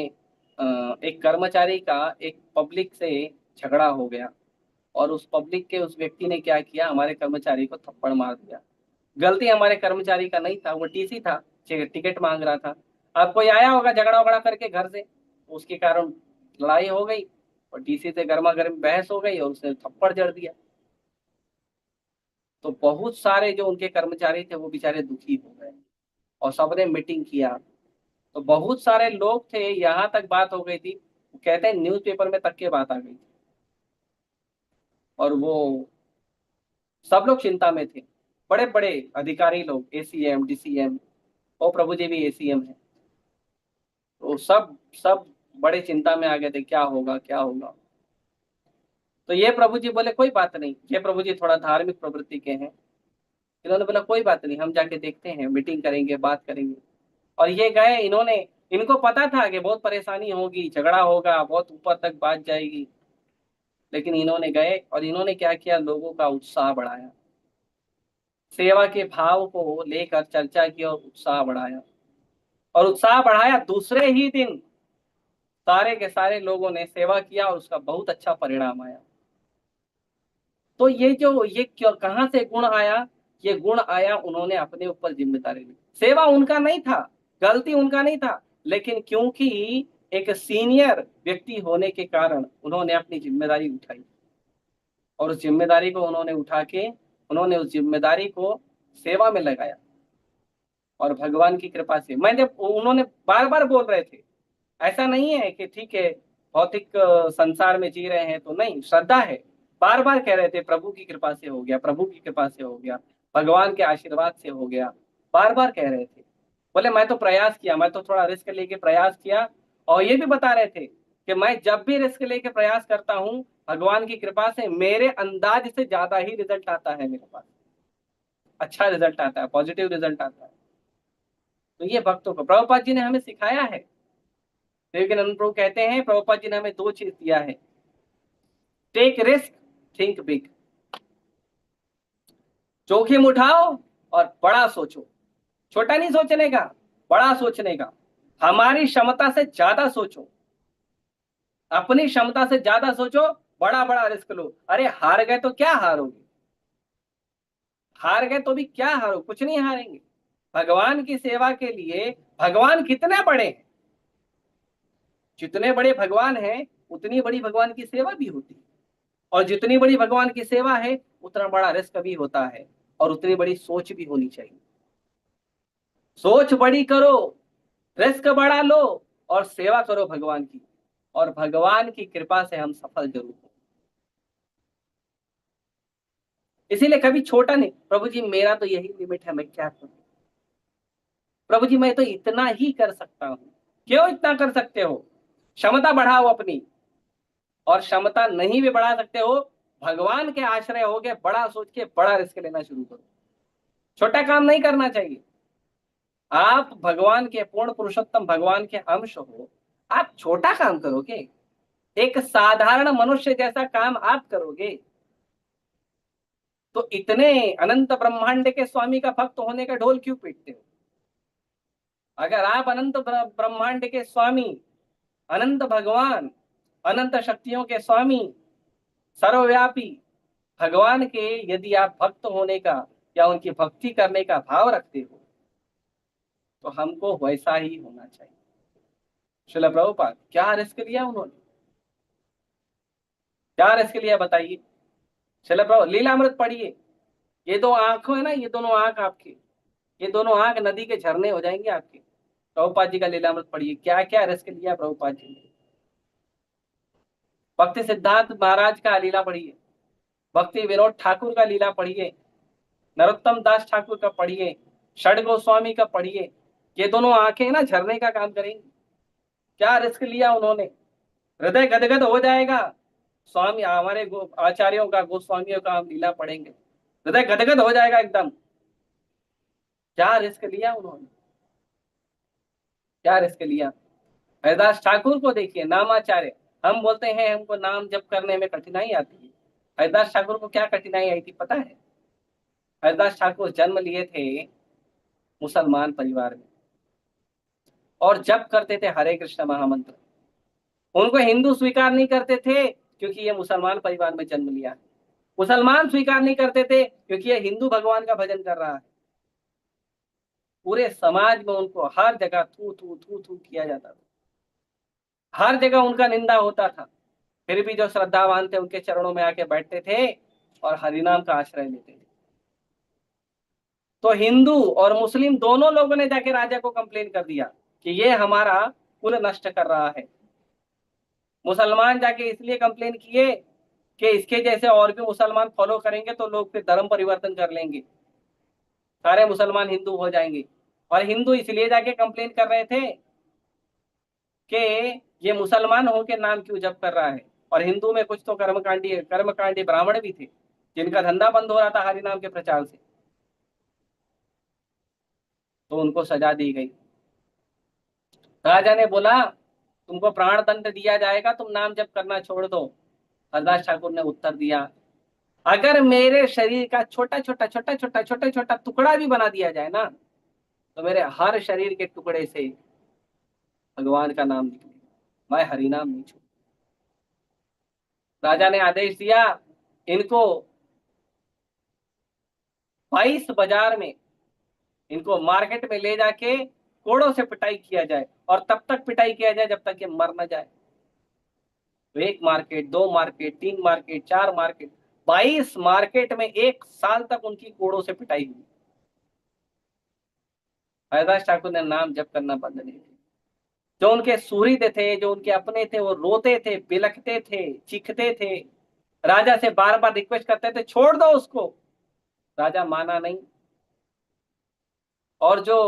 एक कर्मचारी का एक पब्लिक से झगड़ा हो गया, और उस पब्लिक के उस व्यक्ति ने क्या किया, हमारे कर्मचारी को थप्पड़ मार दिया। गलती हमारे कर्मचारी का नहीं था, वो टीसी था, टिकट मांग रहा था। अब कोई आया होगा झगड़ा वगड़ा करके घर से, उसके कारण लड़ाई हो गई और टीसी से गर्मा गर्म बहस हो गई और उसने थप्पड़ जड़ दिया। तो बहुत सारे जो उनके कर्मचारी थे वो बेचारे दुखी हो गए और सबने मीटिंग किया। तो बहुत सारे लोग थे, यहाँ तक बात हो गई थी, कहते हैं न्यूज़पेपर में तक के बात आ गई थी। और वो सब लोग चिंता में थे, बड़े बड़े अधिकारी लोग, एसीएम, डीसीएम, और प्रभु जी भी एसीएम है। तो सब सब बड़े चिंता में आ गए थे, क्या होगा क्या होगा। तो ये प्रभु जी बोले, कोई बात नहीं, ये प्रभु जी थोड़ा धार्मिक प्रवृत्ति के हैं। इन्होंने बोला, कोई बात नहीं, हम जाके देखते हैं, मीटिंग करेंगे, बात करेंगे। और ये गए, इन्होंने, इनको पता था कि बहुत परेशानी होगी, झगड़ा होगा, बहुत ऊपर तक बात जाएगी, लेकिन इन्होंने गए और इन्होंने क्या किया, लोगों का उत्साह बढ़ाया, सेवा के भाव को लेकर चर्चा की और उत्साह बढ़ाया। और उत्साह बढ़ाया, दूसरे ही दिन सारे के सारे लोगों ने सेवा किया और उसका बहुत अच्छा परिणाम आया। तो ये जो ये क्यों, कहाँ से गुण आया, ये गुण आया, उन्होंने अपने ऊपर जिम्मेदारी ली। सेवा उनका नहीं था, गलती उनका नहीं था, लेकिन क्योंकि एक सीनियर व्यक्ति होने के कारण उन्होंने अपनी जिम्मेदारी उठाई, और उस जिम्मेदारी को उन्होंने उठा के उन्होंने उस जिम्मेदारी को सेवा में लगाया। और भगवान की कृपा से, मैं जब उन्होंने बार बार बोल रहे थे, ऐसा नहीं है कि ठीक है भौतिक संसार में जी रहे हैं तो नहीं, श्रद्धा है, बार बार कह रहे थे प्रभु की कृपा से हो गया, प्रभु की कृपा से हो गया। भगवान के आशीर्वाद से हो गया। बार बार कह रहे थे, बोले मैं तो प्रयास किया, मैं तो थोड़ा रिस्क लेके प्रयास किया, और ये भी बता रहे थे कि मैं जब भी रिस्क लेके प्रयास करता हूँ भगवान की कृपा से मेरे अंदाज से ज्यादा ही रिजल्ट आता है, मेरे पास अच्छा रिजल्ट आता है, पॉजिटिव रिजल्ट आता है। तो ये भक्तों को प्रभुपाद जी ने हमें सिखाया है। विवेकानंद प्रभु कहते हैं, प्रभुपाद जी ने हमें दो चीज दिया है, टेक रिस्क, थिंक बिग। जोखिम उठाओ और बड़ा सोचो, छोटा नहीं सोचने का, बड़ा सोचने का। हमारी क्षमता से ज्यादा सोचो, अपनी क्षमता से ज्यादा सोचो, बड़ा बड़ा रिस्क लो। अरे हार गए तो क्या हारोगे, हार गए तो भी क्या हारो, कुछ नहीं हारेंगे। भगवान की सेवा के लिए भगवान कितने बड़े हैं, जितने बड़े भगवान हैं उतनी बड़ी भगवान की सेवा भी होती है, और जितनी बड़ी भगवान की सेवा है उतना बड़ा रिस्क भी होता है, और उतनी बड़ी सोच भी होनी चाहिए। सोच बड़ी करो, रिस्क बड़ा लो, और सेवा करो भगवान की, और भगवान की कृपा से हम सफल जरूर हों। इसीलिए कभी छोटा नहीं, प्रभु जी मेरा तो यही लिमिट है, मैं क्या करूं, प्रभु जी मैं तो इतना ही कर सकता हूं। क्यों इतना कर सकते हो, क्षमता बढ़ाओ अपनी, और क्षमता नहीं भी बढ़ा सकते हो, भगवान के आश्रय हो गए, बड़ा सोच के बड़ा रिस्क लेना शुरू करो। छोटा काम नहीं करना चाहिए। आप भगवान के पूर्ण पुरुषोत्तम भगवान के अंश हो, आप छोटा काम करोगे, एक साधारण मनुष्य जैसा काम आप करोगे, तो इतने अनंत ब्रह्मांड के स्वामी का भक्त होने का ढोल क्यों पीटते हो। अगर आप अनंत ब्रह्मांड के स्वामी, अनंत भगवान, अनंत शक्तियों के स्वामी, सर्वव्यापी भगवान के यदि आप भक्त होने का या उनकी भक्ति करने का भाव रखते हो, तो हमको वैसा ही होना चाहिए। श्रील प्रभुपाद क्या रिस्क लिया उन्होंने, क्या रिस्क लिया बताइए। श्रील प्रभु लीलामृत पढ़िए, ये दो आंखों है ना, ये दोनों आंख आपकी, ये दोनों आंख नदी के झरने हो जाएंगे आपके। प्रभुपाद जी का लीलामृत पढ़िए, क्या क्या रिस्क लिया प्रभुपाद जी ने। भक्ति सिद्धांत महाराज का लीला पढ़िए, भक्ति विनोद ठाकुर का लीला पढ़िए, नरोत्तम दास ठाकुर का पढ़िए, षड गोस्वामी का पढ़िए। ये दोनों आंखें ना झरने का काम करेंगी। क्या रिस्क लिया उन्होंने, हृदय गदगद हो जाएगा। स्वामी हमारे आचार्यों का, गोस्वामियों का हम लीला पढ़ेंगे, हृदय गदगद हो जाएगा एकदम। क्या रिस्क लिया उन्होंने, क्या रिस्क लिया। हरिदास ठाकुर को देखिए, नामाचार्य। हम बोलते हैं हमको नाम जप करने में कठिनाई आती है, हरिदास ठाकुर को क्या कठिनाई आई थी पता है। हरिदास ठाकुर जन्म लिए थे मुसलमान परिवार में, और जप करते थे हरे कृष्ण महामंत्र। उनको हिंदू स्वीकार नहीं करते थे क्योंकि ये मुसलमान परिवार में जन्म लिया है। मुसलमान स्वीकार नहीं करते थे क्योंकि ये हिंदू भगवान का भजन कर रहा है। पूरे समाज में उनको हर जगह थू थू थू थू किया जाता था, हर जगह उनका निंदा होता था। फिर भी जो श्रद्धावान थे उनके चरणों में आके बैठते थे और हरिनाम का आश्रय लेते थे। तो हिंदू और मुस्लिम दोनों लोगों ने जाके राजा को कंप्लेन कर दिया कि ये हमारा कुल नष्ट कर रहा है। मुसलमान जाके इसलिए कंप्लेन किए कि इसके जैसे और भी मुसलमान फॉलो करेंगे तो लोग फिर धर्म परिवर्तन कर लेंगे, सारे मुसलमान हिंदू हो जाएंगे। और हिंदू इसलिए जाके कंप्लेन कर रहे थे कि ये मुसलमान होके नाम क्यों जप कर रहा है। और हिंदू में कुछ तो कर्मकांडी ब्राह्मण भी थे जिनका धंधा बंद हो रहा था हरिनाम के प्रचार से, तो उनको सजा दी गई। राजा ने बोला तुमको प्राण दंड दिया जाएगा, तुम नाम जप करना छोड़ दो। हरदास ठाकुर ने उत्तर दिया, अगर मेरे शरीर का छोटा छोटा छोटा छोटा छोटा छोटा टुकड़ा भी बना दिया जाए ना, तो मेरे हर शरीर के टुकड़े से भगवान का नाम निकलेगा, मैं हरिनाम नहीं छोड़। राजा ने आदेश दिया इनको 22 बाजार में, इनको मार्केट में ले जाके कोड़ों से पिटाई किया जाए, और तब तक पिटाई किया जाए जब तक ये मर न जाए। तो 1 market, 2 market, 3 market, 4 market, 22 market में 1 साल तक उनकी कोड़ों से पिटाई हुई। हरिदास ठाकुर ने नाम जप करना बंद नहीं किया। जो उनके सुहृद थे, जो उनके अपने थे, वो रोते थे, बिलखते थे, चीखते थे, राजा से बार बार रिक्वेस्ट करते थे छोड़ दो उसको। राजा माना नहीं, और जो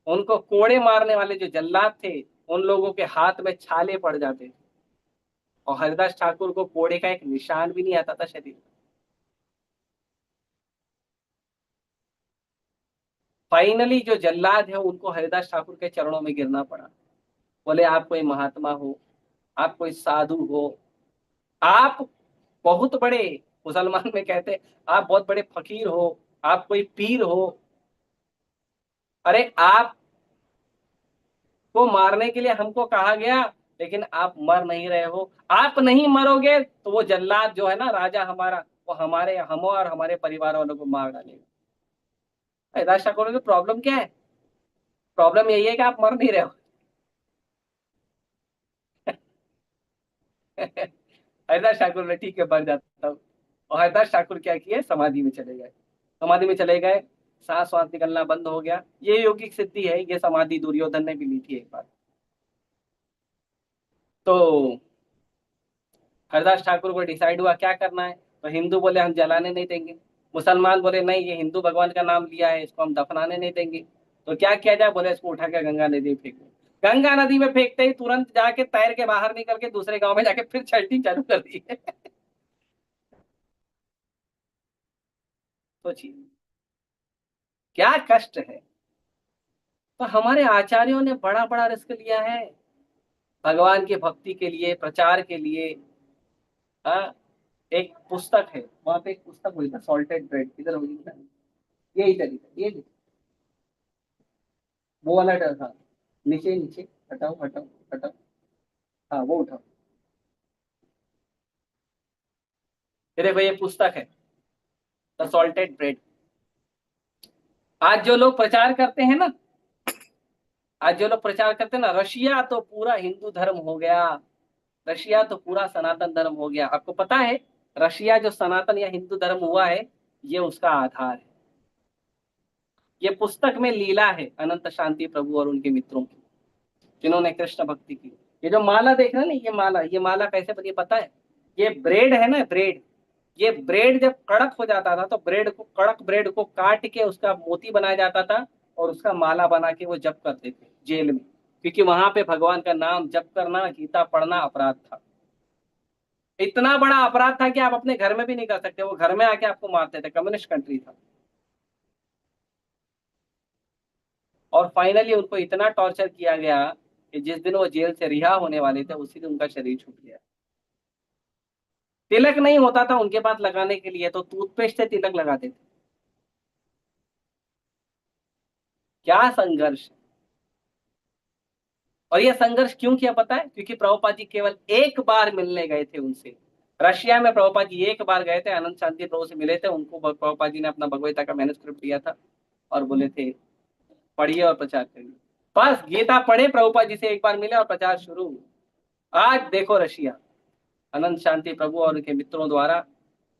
उनको कोड़े मारने वाले जो जल्लाद थे, उन लोगों के हाथ में छाले पड़ जाते थे, और हरिदास ठाकुर को कोड़े का एक निशान भी नहीं आता था शरीर में। फाइनली जो जल्लाद है उनको हरिदास ठाकुर के चरणों में गिरना पड़ा। बोले आप कोई महात्मा हो, आप कोई साधु हो, आप बहुत बड़े, मुसलमान में कहते हैं, आप बहुत बड़े फकीर हो, आप कोई पीर हो, अरे आप को मारने के लिए हमको कहा गया, लेकिन आप मर नहीं रहे हो। आप नहीं मरोगे तो वो जल्लाद जो है ना, राजा हमारा, वो हमारे, हम और हमारे परिवार वालों को मार डालेगा। हरिदास ठाकुर की प्रॉब्लम क्या है? प्रॉब्लम यही है कि आप मर नहीं रहे हो। हरिदास ठाकुर ने ठीक है मर जाता हूँ, और हरिदास ठाकुर क्या किए, समाधि में चले गए। समाधि में चले गए, सांस वास निकलना बंद हो गया। ये योगिक सिद्धि है, ये समाधि दुर्योधन ने भी ली थी एक बार। तो हरदास ठाकुर को डिसाइड हुआ क्या करना है। तो हिंदू बोले हम जलाने नहीं देंगे, मुसलमान बोले नहीं ये हिंदू भगवान का नाम लिया है, इसको हम दफनाने नहीं देंगे। तो क्या किया जाए, बोले इसको उठा के गंगा नदी में फेंक दो। गंगा नदी में फेंकते ही तुरंत जाके तैर के बाहर निकल के दूसरे गांव में जाके फिर छठी चालू कर दी है। सोचिए क्या कष्ट है। तो हमारे आचार्यों ने बड़ा बड़ा रिस्क लिया है भगवान की भक्ति के लिए, प्रचार के लिए। हाँ, एक पुस्तक है, वहां पे एक पुस्तक हुई था, सॉल्टेड ब्रेड, इधर होगी ना, ये इधर इधर, ये वो वाला डर था, नीचे नीचे, हटाओ हटाओ हटाओ, हाँ वो उठाओ। ये देखो ये पुस्तक है, द सॉल्टेड ब्रेड। आज जो लोग प्रचार करते हैं ना, आज जो लोग प्रचार करते हैं ना, रशिया तो पूरा हिंदू धर्म हो गया, रशिया तो पूरा सनातन धर्म हो गया। आपको पता है रशिया जो सनातन या हिंदू धर्म हुआ है, ये उसका आधार है। ये पुस्तक में लीला है अनंत शांति प्रभु और उनके मित्रों की, जिन्होंने कृष्ण भक्ति की। ये जो माला देख रहे हैं ना, ये माला कैसे बनी पता है? ये ब्रेड है ना, ब्रेड, ये ब्रेड जब कड़क हो जाता था तो ब्रेड को, कड़क ब्रेड को काट के उसका मोती बनाया जाता था, और उसका माला बना के वो जप करते थे जेल में, क्योंकि वहां पे भगवान का नाम जप करना, गीता पढ़ना अपराध था। इतना बड़ा अपराध था कि आप अपने घर में भी नहीं कर सकते, वो घर में आके आपको मारते थे, कम्युनिस्ट कंट्री था। और फाइनली उनको इतना टॉर्चर किया गया कि जिस दिन वो जेल से रिहा होने वाले थे उसी दिन उनका शरीर छूट गया। तिलक नहीं होता था उनके पास लगाने के लिए, तो टूथपेस्ट से तिलक लगाते थे। क्या संघर्ष। और ये संघर्ष क्यों किया पता है? क्योंकि प्रभुपाद जी केवल एक बार मिलने गए थे उनसे। रशिया में प्रभुपाद जी एक बार गए थे, अनंत शांति प्रभु से मिले थे, उनको प्रभुपाद जी ने अपना भगवद्गीता का मैन्युस्क्रिप्ट दिया था, और बोले थे पढ़िए और प्रचार करिए। बस गीता पढ़े, प्रभुपाद जी से एक बार मिले और प्रचार शुरू। आज देखो रशिया, अनंत शांति प्रभु और उनके मित्रों द्वारा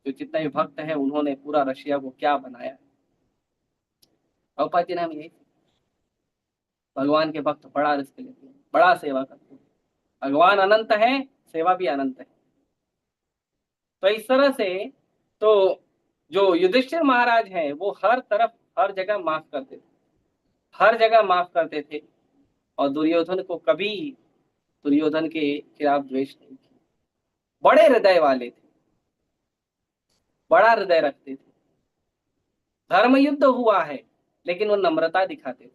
जो जितने भी भक्त हैं, उन्होंने पूरा रशिया को क्या बनाया है। प्रभुपाद जी ने हम यही, भगवान के भक्त बड़ा रिस्क लेते हैं, बड़ा सेवा करते हैं। भगवान अनंत है, सेवा भी अनंत है। तो इस तरह से, तो जो युधिष्ठिर महाराज हैं वो हर तरफ, हर जगह माफ करते थे, हर जगह माफ करते थे, और दुर्योधन को कभी, दुर्योधन के खिलाफ द्वेष नहीं किया। बड़े हृदय वाले थे, बड़ा हृदय रखते थे। धर्म युद्ध हुआ है लेकिन वो नम्रता दिखाते थे,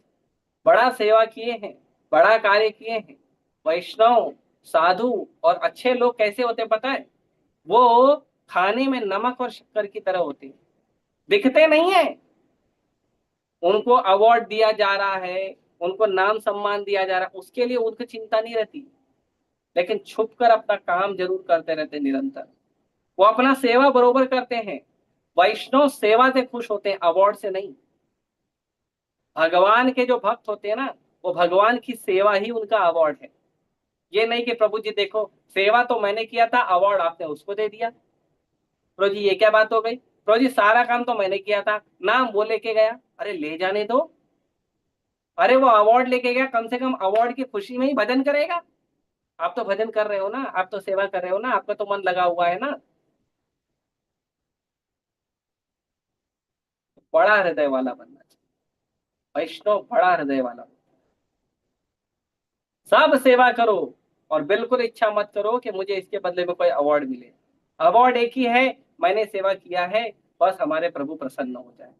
बड़ा सेवा किए हैं, बड़ा कार्य किए हैं। वैष्णव, साधु और अच्छे लोग कैसे होते पता है? वो खाने में नमक और शक्कर की तरह होते हैं, दिखते नहीं है। उनको अवार्ड दिया जा रहा है, उनको नाम सम्मान दिया जा रहा है, उसके लिए उनको चिंता नहीं रहती, लेकिन छुप कर अपना काम जरूर करते रहते निरंतर। वो अपना सेवा बरोबर करते हैं। वैष्णव सेवा से खुश होते हैं, अवार्ड से नहीं। भगवान के जो भक्त होते हैं ना, वो भगवान की सेवा ही उनका अवार्ड है। ये नहीं कि प्रभु जी देखो सेवा तो मैंने किया था, अवार्ड आपने उसको दे दिया। प्रभु जी ये क्या बात हो गई? प्रभु जी सारा काम तो मैंने किया था, नाम वो लेके गया। अरे ले जाने दो, अरे वो अवार्ड लेके गया, कम से कम अवार्ड की खुशी में ही भजन करेगा। आप तो भजन कर रहे हो ना, आप तो सेवा कर रहे हो ना, आपका तो मन लगा हुआ है ना। बड़ा हृदय वाला बनना चाहिए। वैष्णव बड़ा हृदय वाला, सब सेवा करो और बिल्कुल इच्छा मत करो कि मुझे इसके बदले में कोई अवार्ड मिले। अवार्ड एक ही है, मैंने सेवा किया है, बस हमारे प्रभु प्रसन्न हो जाए।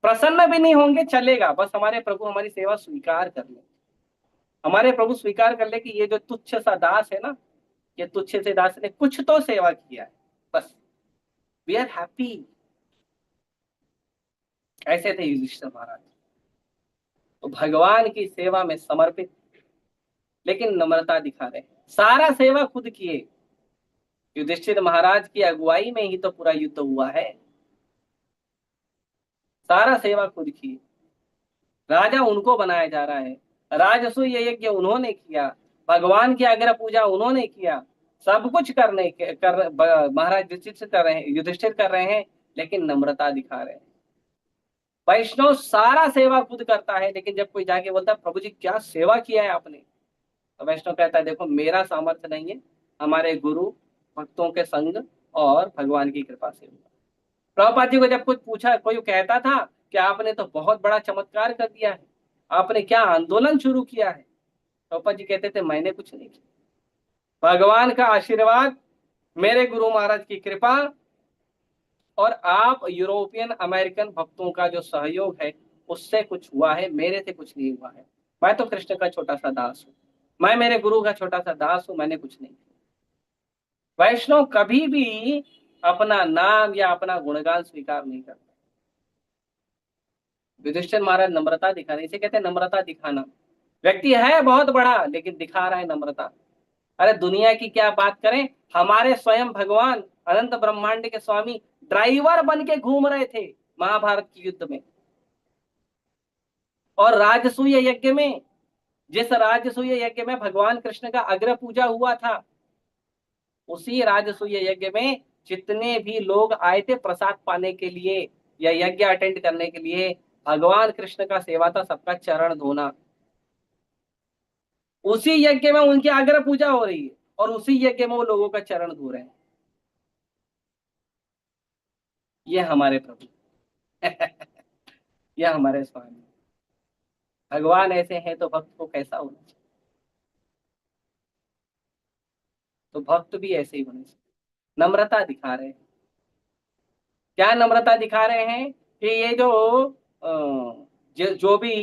प्रसन्न भी नहीं होंगे चलेगा, बस हमारे प्रभु हमारी सेवा स्वीकार कर ले। हमारे प्रभु स्वीकार कर ले कि ये जो तुच्छ सा दास है ना, ये तुच्छ से दास ने कुछ तो सेवा किया है, बस वी आर हैप्पी। ऐसे थे युधिष्ठिर महाराज, तो भगवान की सेवा में समर्पित, लेकिन नम्रता दिखा रहे हैं। सारा सेवा खुद किए। युधिष्ठिर महाराज की अगुवाई में ही तो पूरा युद्ध हुआ है, सारा सेवा खुद की। राजा उनको बनाया जा रहा है, राजसूय यज्ञ उन्होंने किया, भगवान की अग्र पूजा उन्होंने किया, सब कुछ महाराज युधिष्ठिर कर रहे हैं, युधिष्ठिर कर रहे हैं, लेकिन नम्रता दिखा रहे हैं। वैष्णव सारा सेवा खुद करता है, लेकिन जब कोई जाके बोलता है प्रभु जी क्या सेवा किया है आपने, तो वैष्णव कहता है देखो मेरा सामर्थ्य नहीं है, हमारे गुरु भक्तों के संग और भगवान की कृपा से हुआ। प्रभुपाद जी को जब कुछ पूछा, कोई कहता था कि आपने तो बहुत बड़ा चमत्कार कर दिया है, आपने क्या आंदोलन शुरू किया है, प्रभुपाद जी कहते थे मैंने कुछ नहीं किया, भगवान का आशीर्वाद, मेरे गुरु महाराज की कृपा और आप यूरोपियन अमेरिकन भक्तों का जो सहयोग है उससे कुछ हुआ है, मेरे से कुछ नहीं हुआ है। मैं तो कृष्ण का छोटा सा दास हूं, मैं मेरे गुरु का छोटा सा दास हूं, मैंने कुछ नहीं किया। वैष्णव कभी भी अपना नाम या अपना गुणगान स्वीकार नहीं करता। युधिष्ठिर महाराज नम्रता दिखाने, इसे कहते हैं नम्रता दिखाना। व्यक्ति है बहुत बड़ा लेकिन दिखा रहा है नम्रता। अरे दुनिया की क्या बात करें, हमारे स्वयं भगवान अनंत ब्रह्मांड के स्वामी ड्राइवर बन के घूम रहे थे महाभारत के युद्ध में। और राजसूय यज्ञ में, जिस राजसूय यज्ञ में भगवान कृष्ण का अग्र पूजा हुआ था, उसी राजसूय यज्ञ में जितने भी लोग आए थे प्रसाद पाने के लिए या यज्ञ अटेंड करने के लिए, भगवान कृष्ण का सेवा था सबका चरण धोना। उसी यज्ञ में उनकी अग्र पूजा हो रही है और उसी यज्ञ में वो लोगों का चरण धो रहे हैं। ये हमारे प्रभु ये हमारे स्वामी। भगवान ऐसे हैं तो भक्त को कैसा होना चाहिए, तो भक्त भी ऐसे ही होने चाहिए। नम्रता दिखा रहे हैं। क्या नम्रता दिखा रहे हैं कि ये जो भी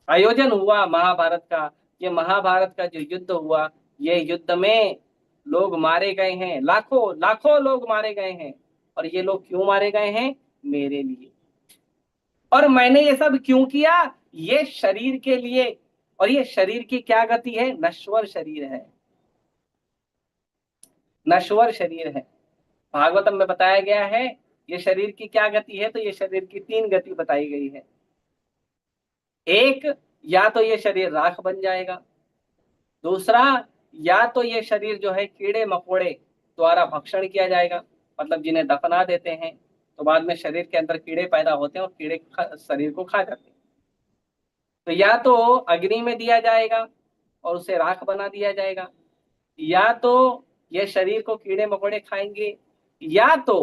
आयोजन हुआ महाभारत का, ये महाभारत का जो युद्ध हुआ, ये युद्ध में लोग मारे गए हैं, लाखों लाखों लोग मारे गए हैं। और ये लोग क्यों मारे गए हैं? मेरे लिए। और मैंने ये सब क्यों किया? ये शरीर के लिए। और ये शरीर की क्या गति है? नश्वर शरीर है, नश्वर शरीर है। भागवतम में बताया गया है ये शरीर की क्या गति है, तो ये शरीर की 3 गति बताई गई है। एक, या तो ये शरीर राख बन जाएगा। दूसरा, या तो ये शरीर जो है कीड़े मकोड़े द्वारा भक्षण किया जाएगा, मतलब जिन्हें दफना देते हैं तो बाद में शरीर के अंदर कीड़े पैदा होते हैं और कीड़े शरीर को खा जाते हैं। तो या तो अग्नि में दिया जाएगा और उसे राख बना दिया जाएगा, या तो ये शरीर को कीड़े मकोड़े खाएंगे, या तो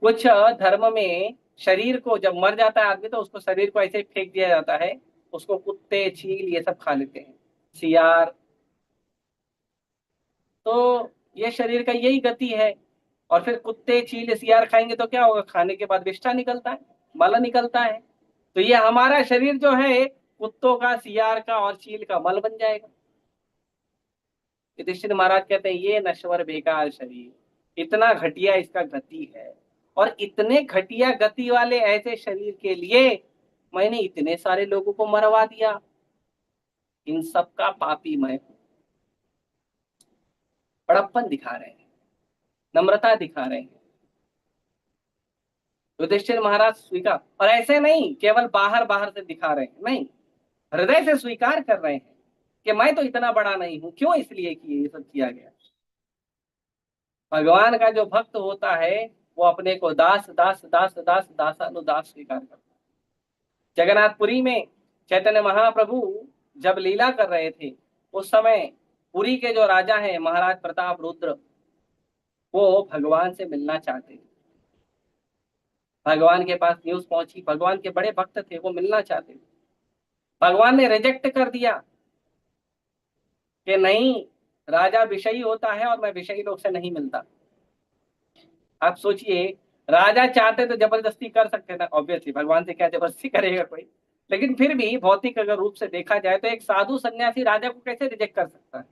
कुछ धर्म में शरीर को जब मर जाता है आदमी तो उसको शरीर को ऐसे फेंक दिया जाता है, उसको कुत्ते चील ये सब खा लेते हैं, सियार। तो ये शरीर का यही गति है। और फिर कुत्ते चील सियार खाएंगे तो क्या होगा? खाने के बाद विष्ठा निकलता है, मल निकलता है। तो ये हमारा शरीर जो है कुत्तों का, सियार का और चील का मल बन जाएगा। युधिष्ठिर महाराज कहते हैं ये नश्वर बेकार शरीर, इतना घटिया इसका गति है, और इतने घटिया गति वाले ऐसे शरीर के लिए मैंने इतने सारे लोगों को मरवा दिया, इन सब का पापी मैं हूं। बड़प्पन दिखा रहे हैं, नम्रता दिखा रहे हैं युधिष्ठिर महाराज स्वीकार। और ऐसे नहीं केवल बाहर बाहर से दिखा रहे हैं, नहीं, हृदय से स्वीकार कर रहे हैं कि मैं तो इतना बड़ा नहीं हूं। क्यों? इसलिए कि ये सब किया गया। भगवान का जो भक्त होता है वो अपने को दास दास दास दास दासानुदास स्वीकार करता है। जगन्नाथपुरी में चैतन्य महाप्रभु जब लीला कर रहे थे उस समय पुरी के जो राजा हैं महाराज प्रताप रुद्र, वो भगवान से मिलना चाहते थे। भगवान के पास न्यूज पहुंची, भगवान के बड़े भक्त थे, वो मिलना चाहते थे। भगवान ने रिजेक्ट कर दिया कि नहीं, राजा विषयी होता है और मैं विषयी लोग से नहीं मिलता। आप सोचिए, राजा चाहते तो जबरदस्ती कर सकते थे, ऑब्वियसली भगवान से क्या जबरदस्ती करेगा कोई। लेकिन फिर भी भौतिक अगर रूप से देखा जाए तो एक साधु सन्यासी राजा को कैसे रिजेक्ट कर सकता है?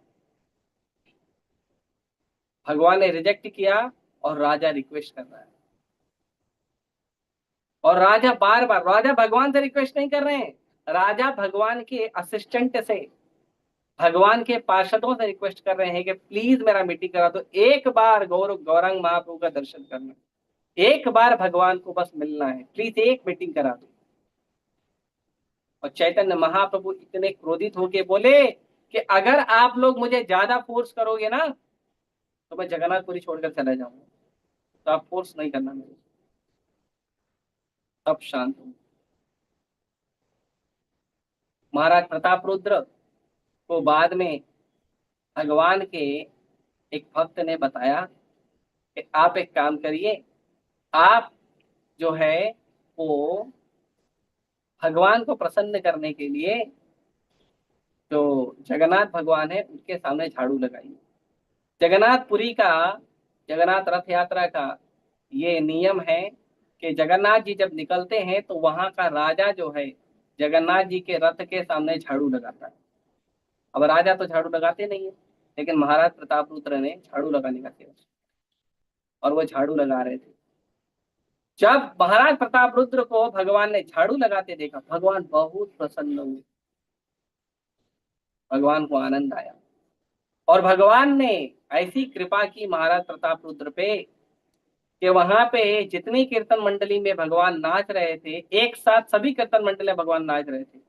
भगवान ने रिजेक्ट किया और राजा रिक्वेस्ट कर रहा है। और राजा बार बार, राजा भगवान से रिक्वेस्ट नहीं कर रहे हैं, राजा भगवान के असिस्टेंट से, भगवान के पार्षदों से रिक्वेस्ट कर रहे हैं कि प्लीज मेरा मीटिंग करा दो, एक बार गौरंग महाप्रभु का दर्शन करना, एक बार भगवान को बस मिलना है, प्लीज एक मीटिंग करा दो। और चैतन्य महाप्रभु इतने क्रोधित होके बोले कि अगर आप लोग मुझे ज्यादा फोर्स करोगे ना तो मैं जगन्नाथपुरी छोड़कर चला जाऊंगा, तो आप फोर्स नहीं करना मेरे। तब शांत हूं। महाराज प्रताप रुद्र को बाद में भगवान के एक भक्त ने बताया कि आप एक काम करिए, आप जो है वो भगवान को प्रसन्न करने के लिए जो जगन्नाथ भगवान है उनके सामने झाड़ू लगाइए। जगन्नाथपुरी का, जगन्नाथ रथ यात्रा का ये नियम है कि जगन्नाथ जी जब निकलते हैं तो वहां का राजा जो है जगन्नाथ जी के रथ के सामने झाड़ू लगाता है। अब राजा तो झाड़ू लगाते नहीं है, लेकिन महाराज प्रताप रुद्र ने झाड़ू लगाने का सेवा, और वो झाड़ू लगा रहे थे। जब महाराज प्रताप रुद्र को भगवान ने झाड़ू लगाते देखा, भगवान बहुत प्रसन्न हुए, भगवान को आनंद आया। और भगवान ने ऐसी कृपा की महाराज प्रताप रुद्र पे कि वहां पे जितनी कीर्तन मंडली में भगवान नाच रहे थे, एक साथ सभी कीर्तन मंडली में भगवान नाच रहे थे।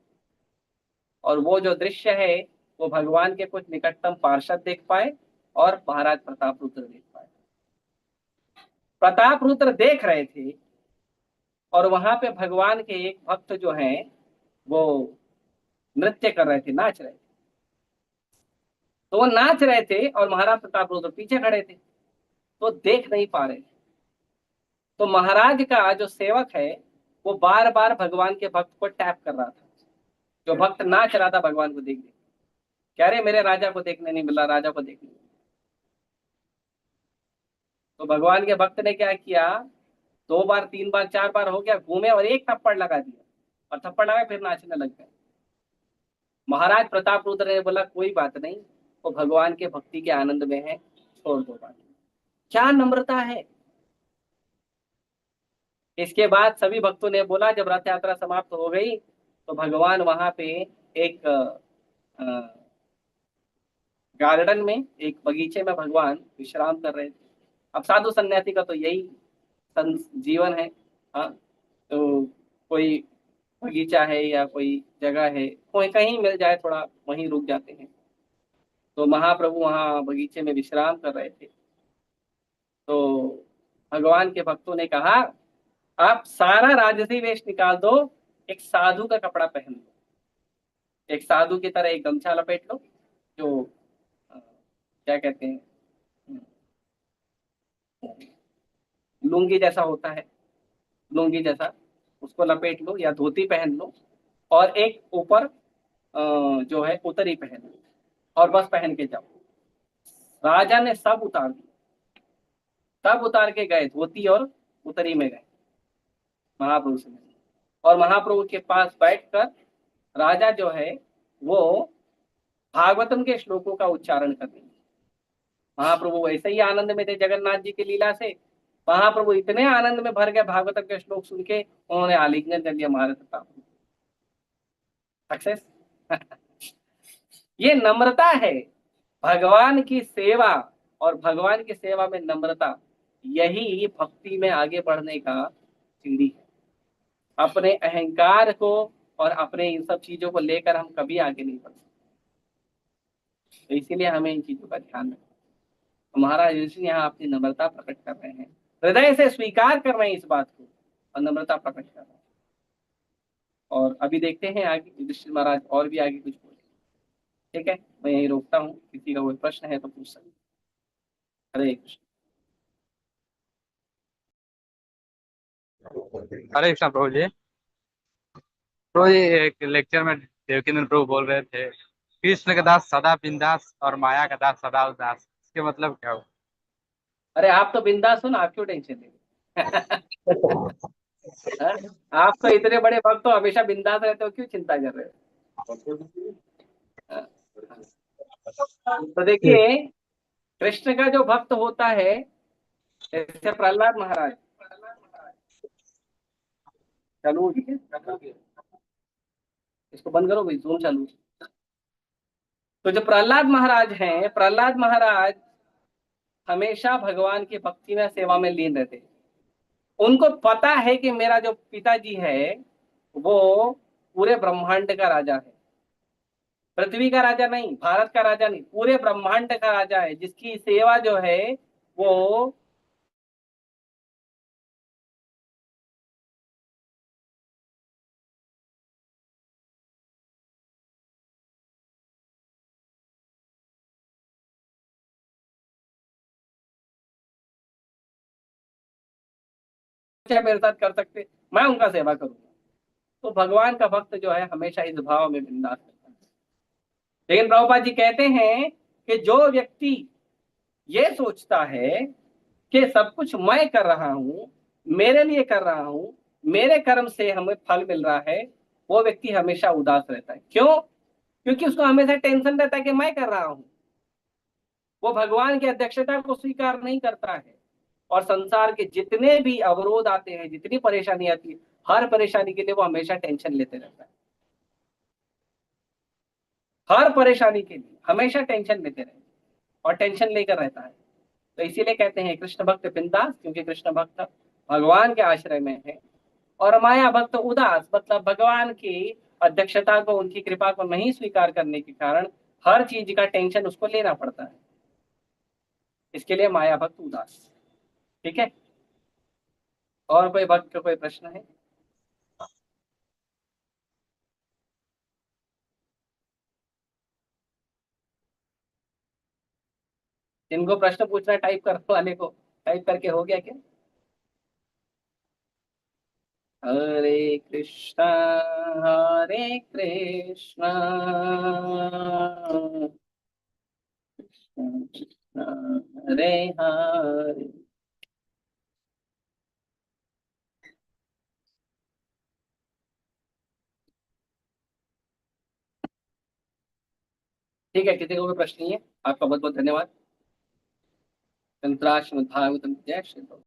और वो जो दृश्य है वो भगवान के कुछ निकटतम पार्षद देख पाए और महाराज प्रताप रुद्र देख पाए। प्रताप रुद्र देख रहे थे और वहां पे भगवान के एक भक्त जो हैं वो नृत्य कर रहे थे, नाच रहे थे। तो वो नाच रहे थे और महाराज प्रताप रुद्र पीछे खड़े थे, तो देख नहीं पा रहे थे। तो महाराज का जो सेवक है वो बार बार भगवान के भक्त को टैप कर रहा था। जो भक्त नाच रहा था भगवान को देखने, कह रहे मेरे राजा को देखने नहीं मिला, राजा को देखने। तो भगवान के भक्त ने क्या किया, 2 बार 3 बार 4 बार हो गया, घूमे और एक थप्पड़ लगा दिया, और थप्पड़ लगा फिर नाचने लग गए। महाराज प्रताप रुद्र ने बोला कोई बात नहीं, वो भगवान के भक्ति के आनंद में है, छोड़ दो बात। क्या नम्रता है। इसके बाद सभी भक्तों ने बोला, जब रथ यात्रा समाप्त हो गई तो भगवान वहां पे एक गार्डन में, एक बगीचे में भगवान विश्राम कर रहे थे। अब साधु सन्यासी का तो यही जीवन है। हाँ, तो कोई बगीचा है या कोई जगह है, कोई कहीं मिल जाए थोड़ा वहीं रुक जाते हैं। तो महाप्रभु वहां बगीचे में विश्राम कर रहे थे। तो भगवान के भक्तों ने कहा आप सारा राजसी वेश निकाल दो, एक साधु का कपड़ा पहन लो, एक साधु की तरह एक गमछा लपेट लो, जो क्या कहते हैं, लुंगी जैसा होता है, लुंगी जैसा उसको लपेट लो या धोती पहन लो, और एक ऊपर जो है उतरी पहन लो, और बस पहन के जाओ। राजा ने सब उतार दिया, सब उतार के गए, धोती और उतरी में गए महाप्रभु से मिलने। और महाप्रभु के पास बैठकर राजा जो है वो भागवतम के श्लोकों का उच्चारण कर रहे। महाप्रभु वैसे ही आनंद में थे जगन्नाथ जी की लीला से। महाप्रभु इतने आनंद में भर गए भागवतम के श्लोक सुन के, उन्होंने आलिंगन कर लिया महाराज प्रताप। सक्सेस। ये नम्रता है, भगवान की सेवा और भगवान की सेवा में नम्रता, यही भक्ति में आगे बढ़ने का सीढ़ी है। अपने अहंकार को और अपने इन सब चीजों को लेकर हम कभी आगे नहीं बढ़ सकते। तो इसीलिए हमें इन चीजों का ध्यान रखना। तो महाराज ऋषि यहाँ अपनी नम्रता प्रकट कर रहे हैं, हृदय से स्वीकार कर रहे हैं इस बात को और नम्रता प्रकट कर रहे हैं। और अभी देखते हैं आगे युधिष्ठिर महाराज और भी आगे कुछ बोले। ठीक है, मैं यही रोकता हूँ, किसी का कोई प्रश्न है तो पूछ सकते। हरे कृष्ण। हरे कृष्णा प्रभु जी। प्रभु जी, एक लेक्चर में देवकीनंदन प्रभु बोल रहे थे, कृष्ण का दास सदा बिंदास और माया का दास सदा उदास, इसके मतलब क्या हो? अरे आप तो बिंदास हो ना, आप क्यों टेंशन ले रहे हैं? आप तो इतने बड़े भक्त हो, हमेशा बिंदास रहते हो, क्यों चिंता कर रहे हो? हाँ। तो देखिए, कृष्ण का जो भक्त होता है, जैसे प्रहलाद महाराज, चालू ठीक है, इसको बंद करो भाई, जूम चालू। तो जो प्रहलाद महाराज हैं, प्रहलाद महाराज हमेशा भगवान की भक्ति में, सेवा में लीन रहते। उनको पता है कि मेरा जो पिताजी है वो पूरे ब्रह्मांड का राजा है, पृथ्वी का राजा नहीं, भारत का राजा नहीं, पूरे ब्रह्मांड का राजा है, जिसकी सेवा जो है वो मेरे साथ कर सकते, मैं उनका सेवा करूंगा। तो भगवान का भक्त जो है हमेशा इस भाव में बिंदास रहता है। लेकिन प्रभुपाद जी कहते हैं कि जो व्यक्ति ये सोचता है कि सब कुछ मैं कर रहा हूं, मेरे लिए कर रहा हूं, मेरे कर्म से हमें फल मिल रहा है, वो व्यक्ति हमेशा उदास रहता है। क्यों? क्योंकि उसको हमेशा टेंशन रहता है कि मैं कर रहा हूं। वो भगवान की अध्यक्षता को स्वीकार नहीं करता है, और संसार के जितने भी अवरोध आते हैं, जितनी परेशानी आती है, हर परेशानी के लिए वो हमेशा टेंशन लेते रहता है। हर परेशानी के लिए हमेशा टेंशन लेते रहते और टेंशन लेकर रहता है। तो इसीलिए कहते हैं कृष्ण भक्त बिंदास, क्योंकि कृष्ण भक्त भगवान के आश्रय में है। और माया भक्त उदास, मतलब भगवान की अध्यक्षता को, उनकी कृपा को नहीं स्वीकार करने के कारण हर चीज का टेंशन उसको लेना पड़ता है। इसके लिए माया भक्त उदास। ठीक है, और कोई भक्त का कोई प्रश्न है? जिनको प्रश्न पूछना है, टाइप करने वाले को टाइप करके हो गया क्या? हरे कृष्णा हरे कृष्णा कृष्ण कृष्ण हरे हरे। ठीक है, किसी को कोई प्रश्न नहीं है? आपका बहुत बहुत धन्यवाद। संतराश भागवतम, जय श्री राम।